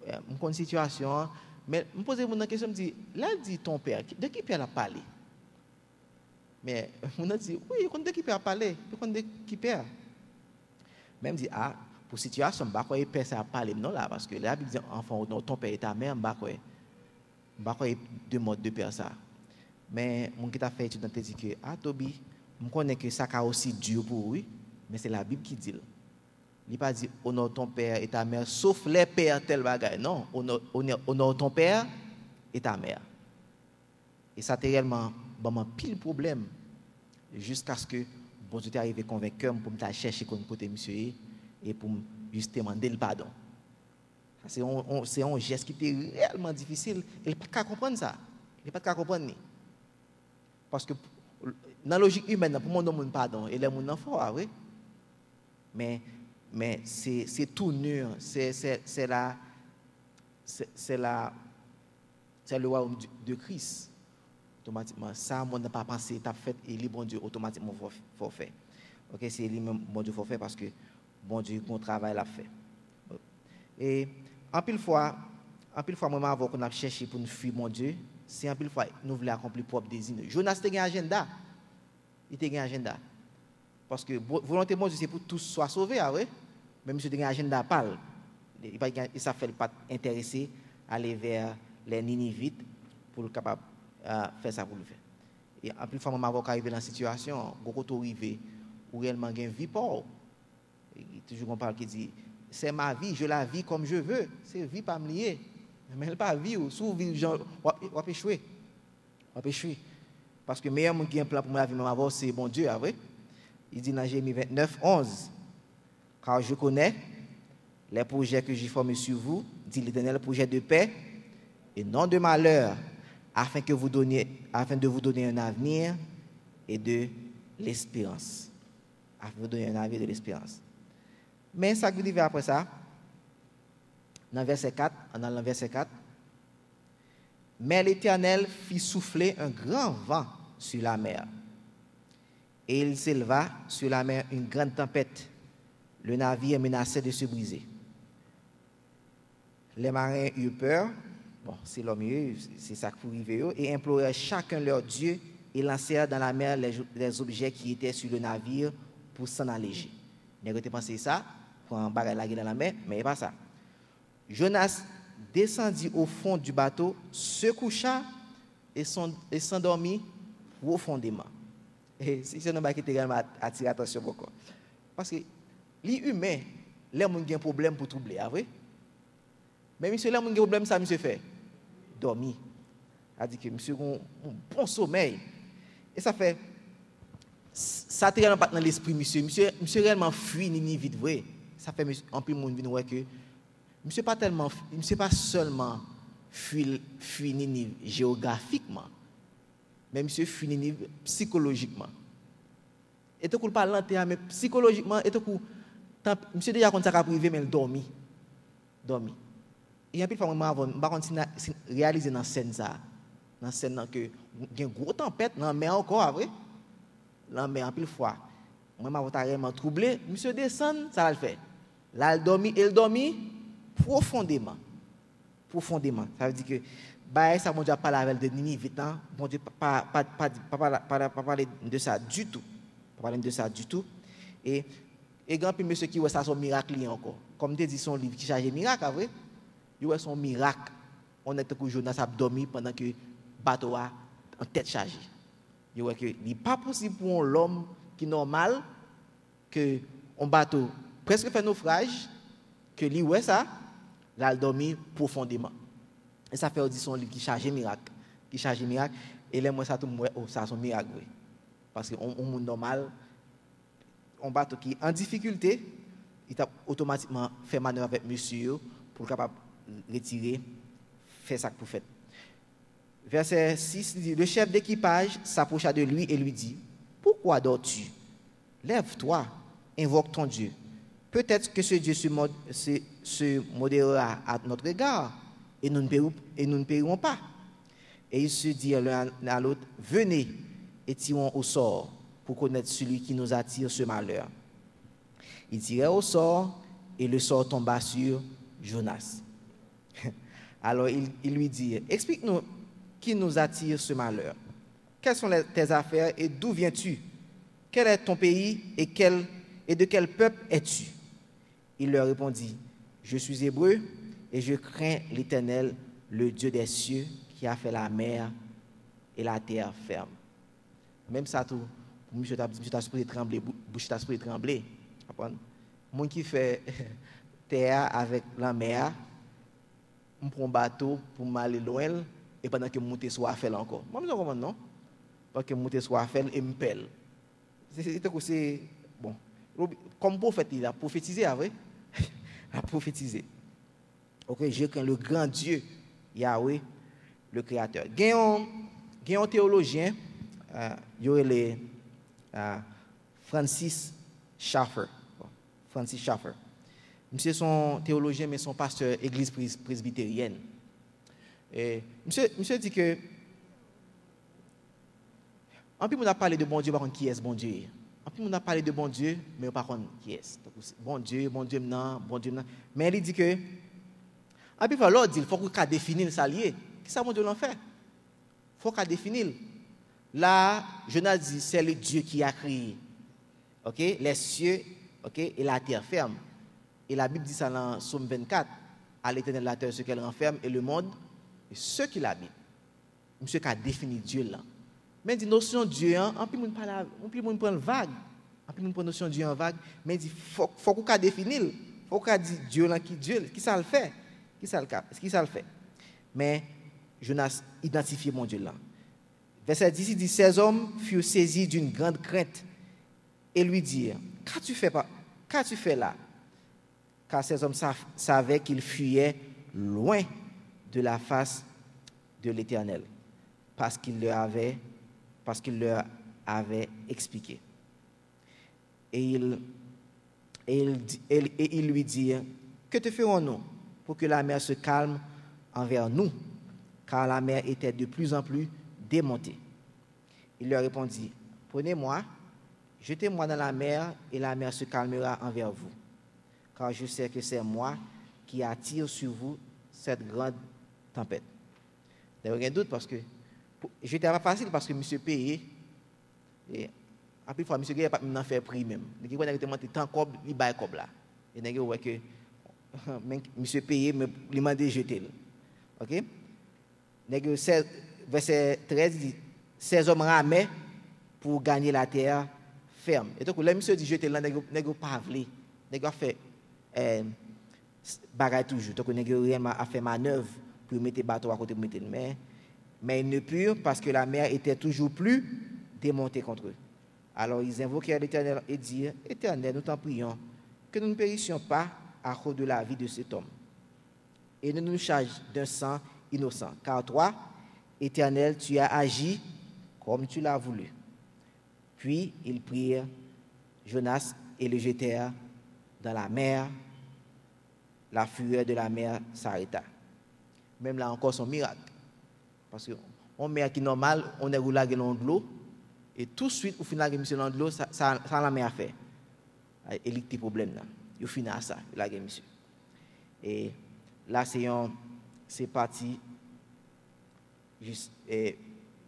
je une situation, mais je me pose une question, je me dis, là, dit ton père, de qui père a parlé? Mais on a dit, oui, de qui père a parlé, de qui père? Mais je me dis, ah, pour situation, je ne sais pas père ça a parlé, non, là, parce que là, il dit, enfant, ton père et ta mère, je ne sais pas deux modes de père ça. Mais mon qui t'a fait étude, te dit que, ah, Toby, je connais que ça a aussi dur pour lui, mais c'est la Bible qui dit. Il n'a pas dit honore ton père et ta mère, sauf les pères tel bagaille. Non, honore ton père et ta mère. Et ça a réellement pile problème jusqu'à ce que bon Dieu t'arrive convaincu pour me chercher comme côté monsieur et pour justement demander le pardon. C'est un geste qui était réellement difficile. Il n'a pas qu'à comprendre ça. Il n'a pas qu'à comprendre. Parce que dans la logique humaine, pour moi, on demande pardon. Et les gens sont forts, oui. Mais c'est tout nur. C'est le royaume de Christ. Automatiquement. Ça, on n'a pas pensé, tu as fait, et le bon Dieu, automatiquement, faut faire. Ok, c'est lui-même, bon Dieu, faut faire parce que bon Dieu, bon travail l'a fait. Et en pile fois, moi, avant qu'on a cherché pour nous fuir, mon Dieu, c'est en pile fois, nous voulons accomplir propre désir. Jonas a un agenda. Il a un agenda. Parce que volonté de Dieu, c'est pour tous soient sauvés, ah ouais? Même si il a un agenda pâle. Il ne s'est pas intéressé à aller vers les Ninivites pour le capable faire ça pour le faire. Et en plus, quand je arrivé dans la situation, quand on arrive, où réellement il y a une vie pour. Toujours on parle qui dit, c'est ma vie, je la vis comme je veux. C'est vie pas me lier. Mais elle pas vivre, sous vivre, on va échouer. On va échouer. Parce que le meilleur monde qui a un plan pour la vie, même avant, c'est bon Dieu, vrai? Il dit dans Jérémie 29, 11, car je connais les projets que j'ai formés sur vous, dit l'Éternel, projet de paix et non de malheur, afin de vous donner un avenir et de l'espérance. Afin de vous donner un avenir et de l'espérance. Mais ça qui arrive après ça, dans verset 4, dans le verset 4, mais l'Éternel fit souffler un grand vent sur la mer. Et il s'éleva sur la mer une grande tempête. Le navire menaçait de se briser. Les marins eurent peur, bon, c'est l'homme, c'est ça qui arrive, et implorèrent chacun leur Dieu et lancèrent dans la mer les objets qui étaient sur le navire pour s'en alléger. Vous avez pensé ça, pour un bagage dans la mer, mais pas ça. Jonas descendit au fond du bateau, se coucha et s'endormit profondément. Et c'est un bagage qui était attiré l'attention beaucoup. Parce que les humains, les gens ont un problème pour troubler, vrai? Mais monsieur, là, mon problème, ça, monsieur fait. Dormir. A dit que monsieur a un bon sommeil. Et ça fait. Ça ne rentre pas dans l'esprit, monsieur. Monsieur réellement fuit ni vite, vrai. Ça fait un peu de monde vient que. Monsieur pas seulement fuit ni géographiquement, mais monsieur fuit ni psychologiquement. Et tout pas l'enterre, mais psychologiquement, et tout monsieur déjà quand ça a privé, mais il dormi. Et un peu de fois, je réaliser dans scène ça. Dans scène que il y a une grosse tempête dans la mer encore après. Dans la mer en pile fois. Moi m'a vraiment troublé, monsieur descend, ça va le faire. Là il dormi profondément. Ça veut dire que bah ça mon Dieu pas la de Ninive temps, mon Dieu pas parler de ça du tout. Pas parler de ça du tout. Et grand puis monsieur qui ouais ça son miracle encore. Comme tu dis son livre qui charge miracle vrai. Il ouais son miracle. On est que Jonas a dormi pendant que bateau a en tête chargée. Il ouais que il pas possible pour l'homme qui normal que un bateau presque fait naufrage que lui ouais ça là il dormi profondément. Et ça fait aussi son livre qui charge miracle, et là moi ça tout moi ça son miracle oui. Parce que on monde normal un bateau qui en difficulté, il a automatiquement fait manœuvre avec monsieur pour capable retirer faire ça pour faire. Verset 6 dit le chef d'équipage s'approcha de lui et lui dit pourquoi dors-tu? Lève-toi, invoque ton Dieu. Peut-être que ce Dieu se modérera à notre égard et nous ne périrons pas. Et ils se dirent l'un à l'autre, venez et tirons au sort pour connaître celui qui nous attire ce malheur. Ils tirèrent au sort et le sort tomba sur Jonas. Alors il lui dit, explique-nous qui nous attire ce malheur. Quelles sont tes affaires et d'où viens-tu? Quel est ton pays et de quel peuple es-tu? Il leur répondit, je suis hébreu et je crains l'Éternel, le Dieu des cieux, qui a fait la mer et la terre ferme. Même ça, tout, monsieur t'a supposé trembler, bouche t'a supposé trembler. Moi qui fait terre avec la mer, je prends un bateau pour m'aller loin, et pendant que je monte sur Afel encore. Moi, je ne comprends non? Parce que je monte sur Afel et je me pèle. C'est bon. Comme prophète, il a prophétisé, vrai? Il a prophétisé. Ok, je crains le grand Dieu, Yahweh, le Créateur. Il y a un théologien, il y aurait les Francis Schaeffer. Francis Schaeffer. Monsieur son théologien, mais son pasteur église presbytérienne. Et monsieur dit que en plus on a parlé de bon Dieu, par contre qui est bon Dieu. En plus on a parlé de bon Dieu, mais par contre qui est. Bon Dieu maintenant. Mais il dit que en plus alors il faut qu'on définisse ça lié. Qui ça mon Dieu l'en fait? Il faut qu'on définisse. Là, Jonas dit c'est le Dieu qui a créé. OK, les cieux, OK, et la terre ferme. Et la Bible dit ça dans Psaume 24, à l'Éternel la terre ce qu'elle renferme et le monde et ceux qui l'habitent. Monsieur qui a défini Dieu là. Mais dit notion de Dieu, en plus on prend vague. En plus on prend notion de Dieu en vague, mais dit faut qu'on définisse. Faut qu'on dise Dieu là qui ça le fait. Qui ça le fait. Mais Jonas identifie mon Dieu là. Verset 10 il dit ces hommes furent saisis d'une grande crainte et lui dirent qu'as-tu fait là? Car ces hommes savaient qu'ils fuyaient loin de la face de l'Éternel, parce qu'il leur avait expliqué. Et il lui dit, que te ferons-nous pour que la mer se calme envers nous, car la mer était de plus en plus démontée. Il leur répondit, prenez-moi, jetez-moi dans la mer, et la mer se calmera envers vous. Car je sais que c'est moi qui attire sur vous cette grande tempête. D'ailleurs, il y a un doute parce que j'étais pas facile parce que monsieur payé et après fois monsieur n'a pas même faire prix même. Il y a été tant cob, il bail cob là. Et il y a que monsieur payé mais il m'a dit jeter. OK? Verset 13 dit ces hommes ramaient pour gagner la terre ferme. Et donc là monsieur dit jeter là nèg pas vle. Nèg fait bagaille toujours. Donc, on a fait manœuvre pour mettre le bateau à côté de mettre le mer. Mais ils ne purent parce que la mer était toujours plus démontée contre eux. Alors ils invoquèrent l'Éternel et dirent, Éternel, nous t'en prions, que nous ne périssions pas à cause de la vie de cet homme. Et ne nous charge d'un sang innocent. Car toi, Éternel, tu as agi comme tu l'as voulu. Puis ils prirent Jonas et le jetèrent dans la mer. La fureur de la mer s'arrêta. Même là encore, son miracle. Parce qu'on mer qui est normal, on est roulé dans l'eau, et tout de suite, au final, dans l'eau, ça la mer a fait. Et il y a des problèmes là. Il finit à ça, la monsieur. Et là, c'est parti, juste,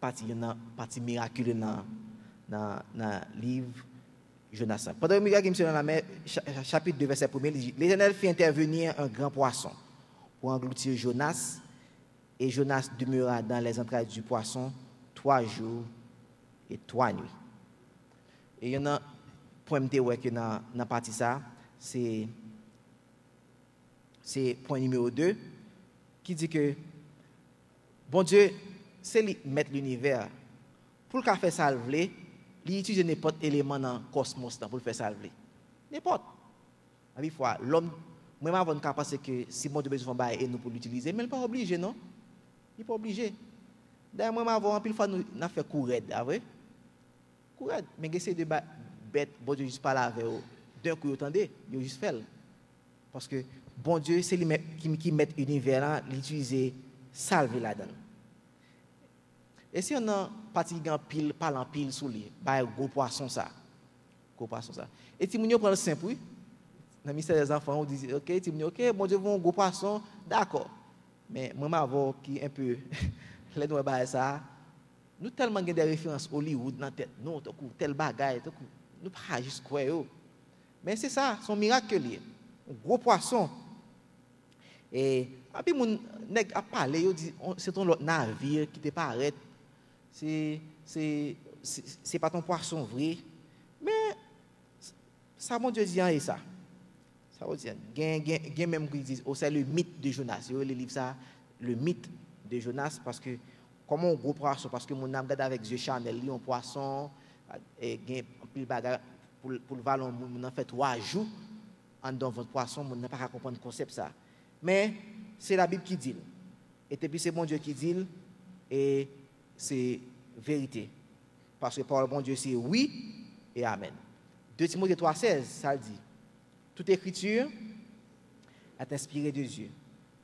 parti miraculeux dans le livre Jonas. Pendant le miracle dans la mer, chapitre 2, verset 1, il dit, l'Éternel fit intervenir un grand poisson pour engloutir Jonas, et Jonas demeura dans les entrailles du poisson 3 jours et 3 nuits. Et il y en a un point que dans la partie ça, c'est point numéro 2, qui dit que, bon Dieu, c'est lui mettre l'univers. Pour le faire salver, il utilise n'importe quel élément dans le cosmos pour le faire salver. N'importe. À une fois, l'homme, moi, avant de penser que si mon Dieu besoin de faire et nous pour l'utiliser, mais il n'est pas obligé, non? Il n'est pas obligé. D'ailleurs, moi, avant, un peu de fois, nous avons fait courir, vrai? Courir. Mais c'est de bête, bon Dieu, juste parler avec eux. D'un coup, attendez, il juste fait. Parce que bon Dieu, c'est lui qui met l'univers là, l'utiliser, salver là-dedans. Et si on a parti en pile, parle en pile sous lui, bah, gros poisson ça. Gros poisson ça. Et si on prend le simple, oui, dans le ministère des enfants, on dit, ok, ok, bon Dieu, un gros poisson, d'accord. Mais moi, avant qui un peu, les nous ça, nous tellement des références Hollywood dans la tête, non, tel bagaille, nous pas juste quoi. Mais c'est ça, son miracle, un gros poisson. Et puis, mon nèg a parlé, il dit, c'est ton autre navire qui te paraît, c'est pas ton poisson vrai. Mais, ça, mon Dieu dit, et ça. Ça veut dire, il y a même qui disent, c'est le mythe de Jonas. Le livre ça, le mythe de Jonas, parce que, comment un gros poisson, parce que mon âme regarde avec yeux Chanel, un poisson, et il y a un bagage pour le vallon, on a fait 3 jours, en dans votre poisson, on n'a pas à comprendre le concept ça. Mais, c'est la Bible qui dit. Et puis, c'est mon Dieu qui dit, et c'est vérité. Parce que par le bon Dieu, c'est oui et amen. 2 Timothée 3,16, ça le dit. Toute écriture est inspirée de Dieu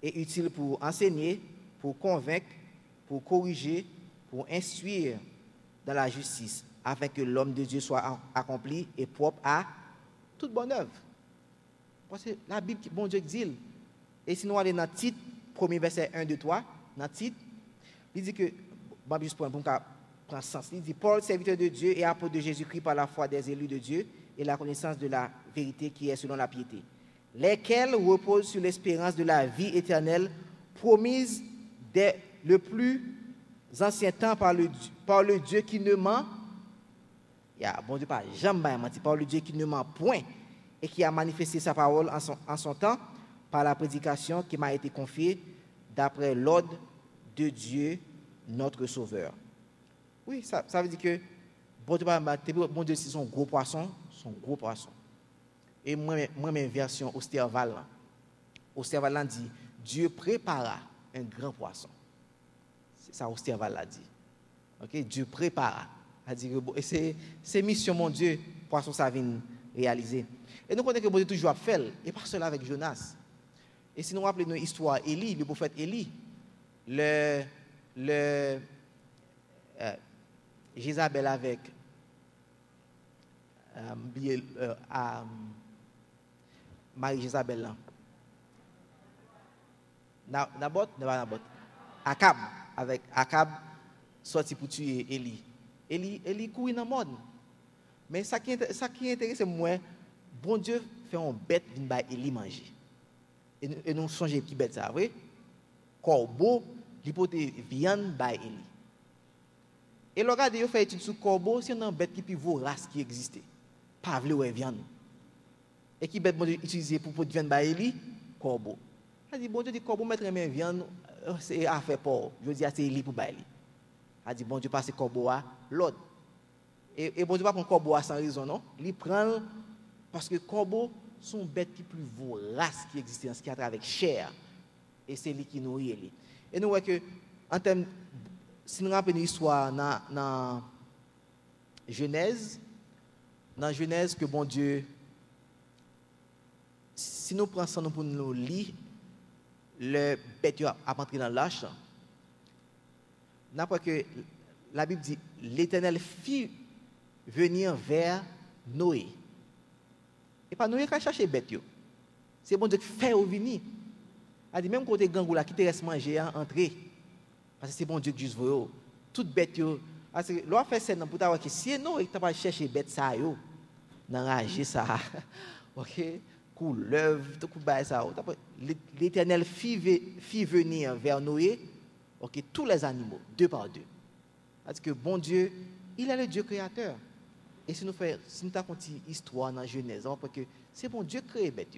et utile pour enseigner, pour convaincre, pour corriger, pour instruire dans la justice, afin que l'homme de Dieu soit accompli et propre à toute bonne œuvre. Parce que la Bible, bon Dieu dit, et sinon, on est dans le titre, premier verset 1, 2, 3, dans le titre, il dit que, bon, juste pour prendre sens, il dit, Paul, serviteur de Dieu et apôtre de Jésus-Christ par la foi des élus de Dieu, et la connaissance de la vérité qui est selon la piété, lesquels reposent sur l'espérance de la vie éternelle promise dès le plus ancien temps par le Dieu qui ne ment, bon Dieu pas jamais menti, par le Dieu qui ne ment point et qui a manifesté sa parole en son temps par la prédication qui m'a été confiée d'après l'ordre de Dieu notre Sauveur. Oui, ça veut dire que bon Dieu, c'est son gros poisson. Et moi-même, version Osterval dit, Dieu prépara un grand poisson. C'est ça Osterval a dit. Ok, Dieu prépara. Et c'est mission, mon Dieu, poisson ça vient réaliser. Et nous connaissons que bon Dieu toujours a fait, et pas seul avec Jonas. Et si nous rappelons notre histoire, Élie, le prophète Élie, Jézabel avec Marie Jézabel Nabot, Akab, avec Akab sorti pour tuer Élie. Élie courit dans le monde. Mais ça qui est intéressant, moi, bon Dieu fait une bête qui va Élie manger. Et nous songeons qui bête ça, vrai? Corbeau, l'hypothèse viande by Élie. Et le regardez, il fait étude sur corbeau, c'est une bête qui est plus vorace qui existait. Pas vle ou viande. Et qui bête bon Dieu utilisé pour viande by Élie? corbeau. Elle dit, bon Dieu dit, corbeau mettre mes viande, c'est affaire pour. Je dis, c'est lui pour bailler. Elle dit, bon Dieu passe corbeau à l'autre. Et bon Dieu pas prendre corbeau sans raison, non? Il prend parce que corbeau sont bêtes qui plus voraces qui existent, qui a avec chair. Et c'est lui qui nourrit lui. Et nous voyons que, en termes, si nous rappelons l'histoire dans Genèse, que bon Dieu, si nous prenons ça pour nous lire, le bête a entré dans l'arche, n'importe que la Bible dit, l'Éternel fit venir vers Noé. Et pas Noé qui a cherché bête. C'est bon Dieu qui fait venir. A dit même côté gangou là qui te reste manger entrer. Parce que c'est bon Dieu qui juste voyo. Toute bête yo. Parce que l'on fait ça pour t'avoir que si Noé t'a pas cherché bête ça yo. N'enrager ça. OK, couleuvre, tout coup bail ça. L'Éternel fit venir vers Noé, OK, tous les animaux, deux par deux. Parce que bon Dieu, il est le Dieu créateur. Et si nous avons une histoire dans Genèse, on voit que c'est bon Dieu créé bête.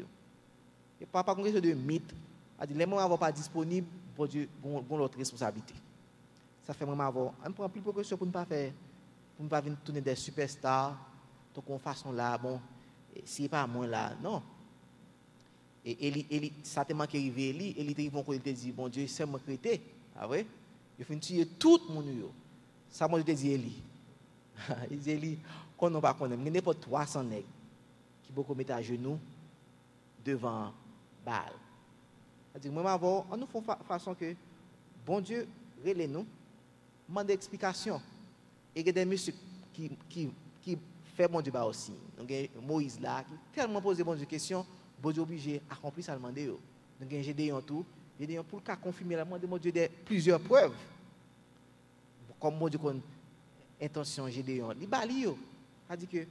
Et pas contre de mythe, a dit les moments n'sont pas disponibles, bon Dieu ont l'autre responsabilité. Ça fait vraiment avoir, on prend plus de précautions pour ne pas venir tourner des superstars, donc en façon là, bon, si pas moi là, non. Et ça te manque arrivé, Élie te dit, bon Dieu, c'est moi créé. Ah ouais? Il faut tuer tout le monde. Ça, moi, je te dis, Élie. Il dit, Élie, qu'on n'a pas connu, il n'y a pas 300 nègres qui vont mettre à genoux devant Baal. C'est-à-dire, moi, avant, on nous fait façon que, bon Dieu, relève-nous, demande explication. Et il y a des messieurs qui fait bon Dieu aussi. Donc, Moïse là, qui tellement posé bon Dieu question, bon Dieu obligé d'accomplir ça, demander. Donc, j'ai des tout. Gédéon pour qu'à confirmer la demande mon Dieu plusieurs preuves. Comme mon Dieu qu'on intention Gédéon, il bali yo. A dit que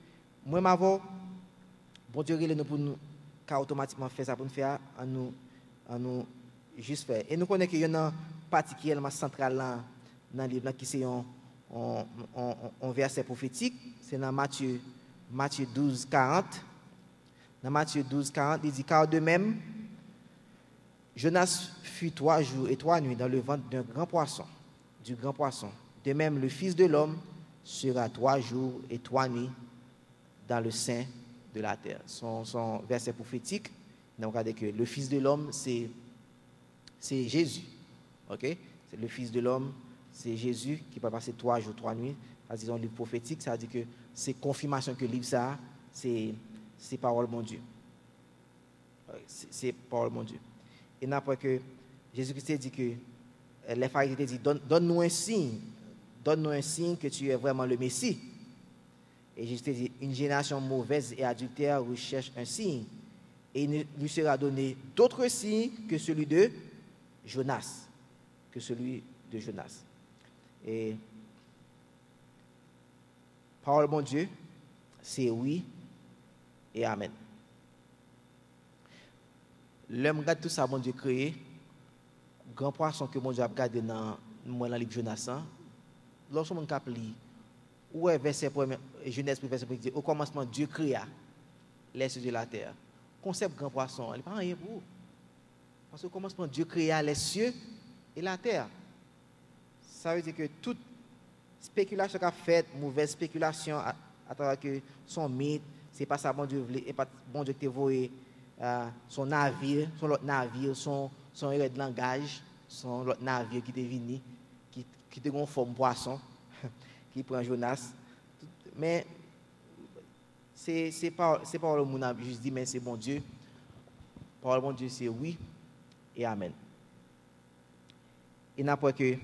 moi m'avons bon Dieu relève nous pour nous qu'à automatiquement faire ça pour nous faire à nous juste faire. Et nous connaissons qu'il y en a particulièrement central là dans le livre qui c'est un verset prophétique, c'est dans Matthieu 12 40. Dans Matthieu 12 40, il dit car de même Jonas fut 3 jours et 3 nuits dans le ventre du grand poisson. De même, le Fils de l'homme sera 3 jours et 3 nuits dans le sein de la terre. Son verset prophétique, nous regardons que le Fils de l'homme, c'est Jésus. Okay? C'est le Fils de l'homme, c'est Jésus qui va passer 3 jours, 3 nuits. Parce un livre prophétique, ça veut dire que c'est confirmation que le livre, ça, c'est parole de mon Dieu. C'est parole de mon Dieu. Et n'importe que Jésus-Christ dit que les pharisiens dit donne-nous un signe que tu es vraiment le Messie. Et Jésus dit une génération mauvaise et adultère recherche un signe et il lui sera donné d'autres signes que celui de Jonas. Et parole de mon Dieu, c'est oui et amen. L'homme regarde tout ça, bon Dieu créé, grand poisson que mon Dieu a regardé dans le livre Jonas. Lorsqu'on a lu, où est verset Genèse, verset dit au commencement, Dieu créa les cieux de la terre. Concept grand poisson, il n'est pas rien pour vous. Parce qu'au commencement, Dieu créa les cieux et la terre. Ça veut dire que toute spéculation qu'a faite, mauvaise spéculation, à travers que son mythe, c'est pas ça, bon Dieu voulait, et pas bon Dieu qui t'a voué. Son navire, son autre navire, son erreur de langage, son autre navire qui est venu, qui est en forme poisson, qui prend Jonas. Mais c'est pas le monde juste dit, mais c'est bon Dieu. Parole bon Dieu, c'est oui et amen. Et n'importe que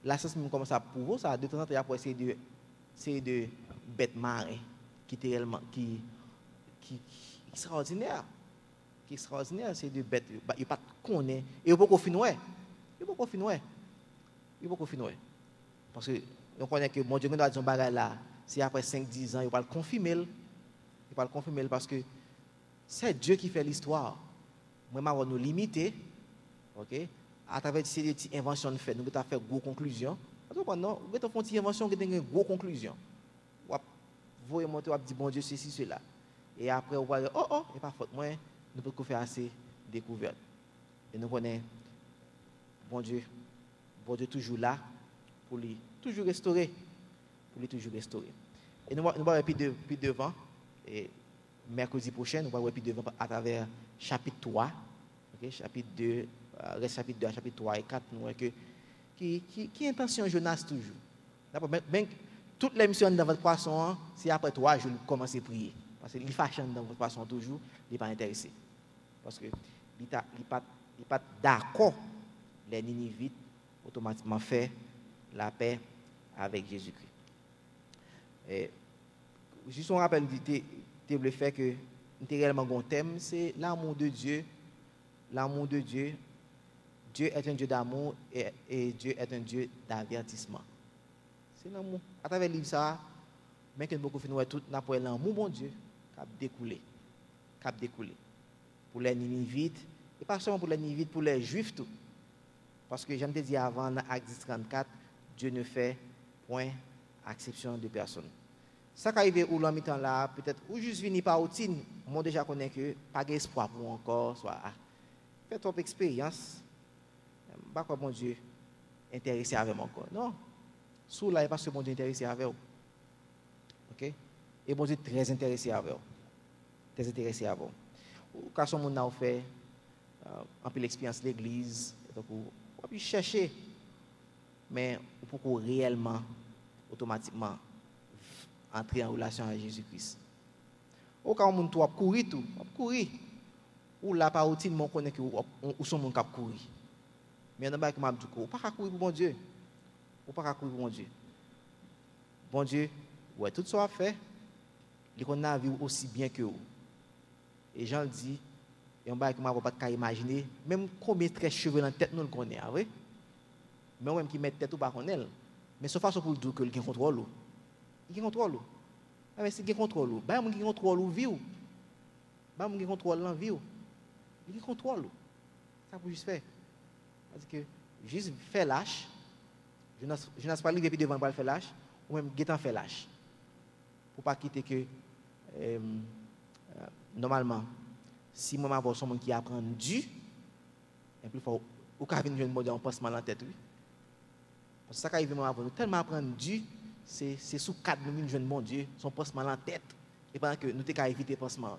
la science même comme ça pour vous, ça de temps en temps après c'est de bêtes marins qui extraordinaire, c'est de bêtes, il pas connaît et il pas finir. Parce que on connaît que mon Dieu nous a dit un bagage là, c'est après 5-10 ans, il va le confirmer. Parce que c'est Dieu qui fait l'histoire. Moi on nous limiter. OK? À travers ces petites inventions de fait, nous avons fait gros conclusions. Non, nous avons fait une petite invention qui a une grosse conclusion. Vous monter, vous dit bon Dieu ceci cela. Et après, on va dire, oh, et pas faute, moi, nous pouvons faire assez découvertes. Et nous connaissons, bon Dieu toujours là pour lui toujours restaurer. Et nous allons plus devant, et mercredi prochain, nous allons plus devant à travers chapitre 3, okay? Chapitre 2, reste chapitre 2 à chapitre 3 et 4, nous voyons que qui intention Jonas toujours. Même toute l'émission dans votre poisson, c'est après 3 jours que commence à prier. Parce que il fâche dans votre poisson toujours, il n'est pas intéressé. Parce que il n'est pas d'accord, les Ninivites automatiquement fait la paix avec Jésus-Christ. Et juste un rappel le fait que réellement mon thème, c'est l'amour de Dieu. L'amour de Dieu. Dieu est un Dieu d'amour et Dieu est un Dieu d'avertissement. C'est l'amour. À travers le livre ça, mais que beaucoup finissent tout n'appelle l'amour bon Dieu cap découlé. Pour les Ninivites et pas seulement pour les Ninivites, pour les Juifs tout. Parce que j'aime te dire avant dans Acte 10:34, Dieu ne fait point exception de personne. Ça qui arrive où l'homme temps là, peut-être ou juste venir par routine, moi déjà connais que pas d'espoir pour encore soit fait trop expérience. Pas quoi mon Dieu intéressé avec moi encore. Non. Sous là parce que mon Dieu intéressé avec vous. OK? Et mon Dieu très intéressé avec vous. Très intéressé avec vous. Quand son monde a fait un peu l'expérience de l'église, donc on peut chercher mais pour réellement automatiquement entrer en relation avec Jésus-Christ. Au cas où on doit courir tout, courir. Ou là par routine on connaît que ou son monde cap courir. Mais on a pas m'a dit ou pas courir pour mon Dieu. Ou pas courir pour mon Dieu. Bon Dieu, ouais tout ça fait, il qu'on a vivre aussi bien que vous. Et Jean dit et on va pas imaginer même combien de cheveux dans la tête nous le connaît, oui. Mais même qui met tête ou pas connaît. Mais sauf façon pour dire que il contrôle. Il contrôle. Mais si il contrôle, bah mon qui contrôle ou vie ou. Bah mon qui contrôle l'envie ou. Il contrôle. Ça pour juste faire. Parce que juste faire lâche. Je n'ai pas livre depuis devant pour faire lâche ou même guetant faire lâche. Pour pas quitter que normalement si moi m'avoir son monde qui apprend du et plus fort ou qu'a venir jeune modèle en passe mal en tête oui. Parce que ça qui arrive moi avoir tellement apprendre du c'est sous cadre nous jeune bon Dieu son passe mal en tête et pendant que nous t'ai qu'à éviter passement.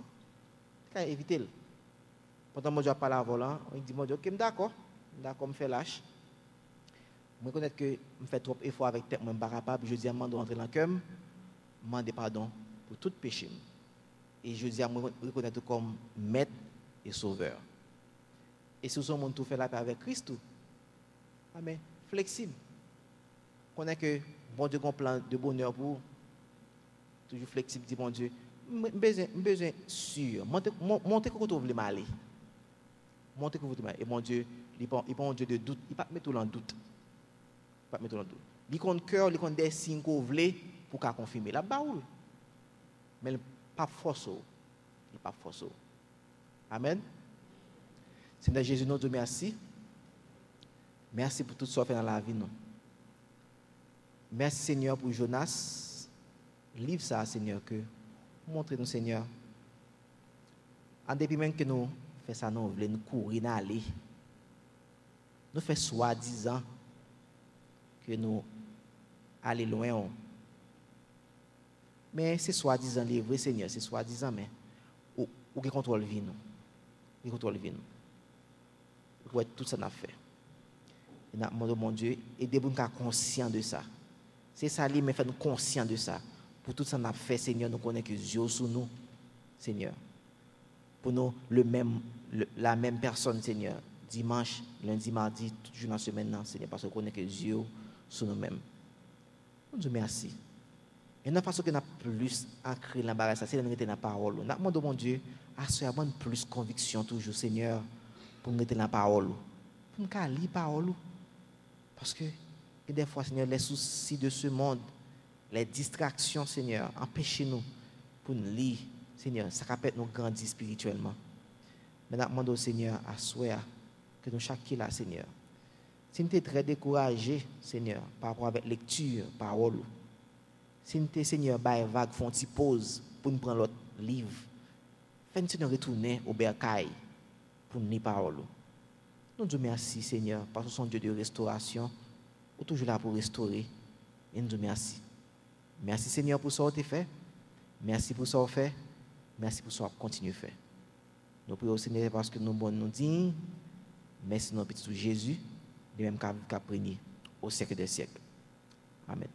Qu'à éviter. Pendant moi je parle à volant, on dit mon Dieu OK d'accord me faire lâche. Je reconnais que je fais trop effort avec tête, je ne suis pas capable. Je dis à moi de rentrer dans le cœur, je demande pardon pour tout péché. Et je dis à moi de reconnaître comme maître et sauveur. Et si vous tout fait la paix avec Christ, amen, flexible. Je connais que bon Dieu a un plan de bonheur pour vous. Toujours flexible, dit bon Dieu. Je besoin sûr. Montez que vous voulez m'aller. Montez que vous voulez m'aller. Et mon Dieu, il n'est pas un Dieu de doute. Il ne pas mettre tout en doute. Pas mettre dans doute. Il compte cœur, il compte des signes qu'on veut pour qu'à confirmer la baoule. Mais il pas force. Il pas force. Amen. Seigneur Jésus, nous te remercie. Merci pour tout ce que tu fait dans la vie nous. Merci Seigneur pour Jonas. Livre ça Seigneur que montre-nous Seigneur. En dépit même que nous faisons ça nous voulons nous courir aller. Nous faisons soi-disant que nous allons loin. Mais c'est soi-disant les vrais Seigneur, c'est soi-disant, mais ou qui contrôle la vie nous. Qui contrôle la vie nous. Pour être tout ça n'a fait. Et nous demandons mon Dieu, aidez-nous à être conscients de ça. C'est ça, mais fait nous conscients de ça. Pour tout ça n'a fait, Seigneur, nous connaissons que Dieu sous nous, Seigneur. Pour nous, la même personne, Seigneur. Dimanche, lundi, mardi, tout jour dans la semaine, Seigneur, parce qu'on connaît que Dieu sur nous-mêmes. On dit merci. Et non parce qu'on a plus ancré l'embarras, c'est la dans la parole. Nous demandons, mon Dieu, à ce moment plus conviction toujours, Seigneur, pour nous mettre dans la parole. Pour nous lire la parole. Parce que des fois, Seigneur, les soucis de ce monde, les distractions, Seigneur, empêchez-nous pour nous lire, Seigneur. Ça peut nous grandir spirituellement. Mais nous demandons, Seigneur, à souhait que nous chacun là, Seigneur. Si nous sommes très découragés, Seigneur, par rapport à la lecture, parole, si nous sommes, Seigneur, vague, font une pause pour nous prendre l'autre livre, Fais-nous, Seigneur, retourner au bercail pour nous parole. Nous disons merci, Seigneur, parce que nous sommes Dieu de restauration. Nous sommes toujours là pour restaurer. Et nous disons merci. Merci, Seigneur, pour ce que tu as fait. Merci pour ce que tu as fait. Merci pour ce que tu continues à faire. Nous prions, Seigneur, parce que nous sommes nous dignes. Merci, notre petit Jésus, de même qu'à prégner au siècle des siècles. Amen.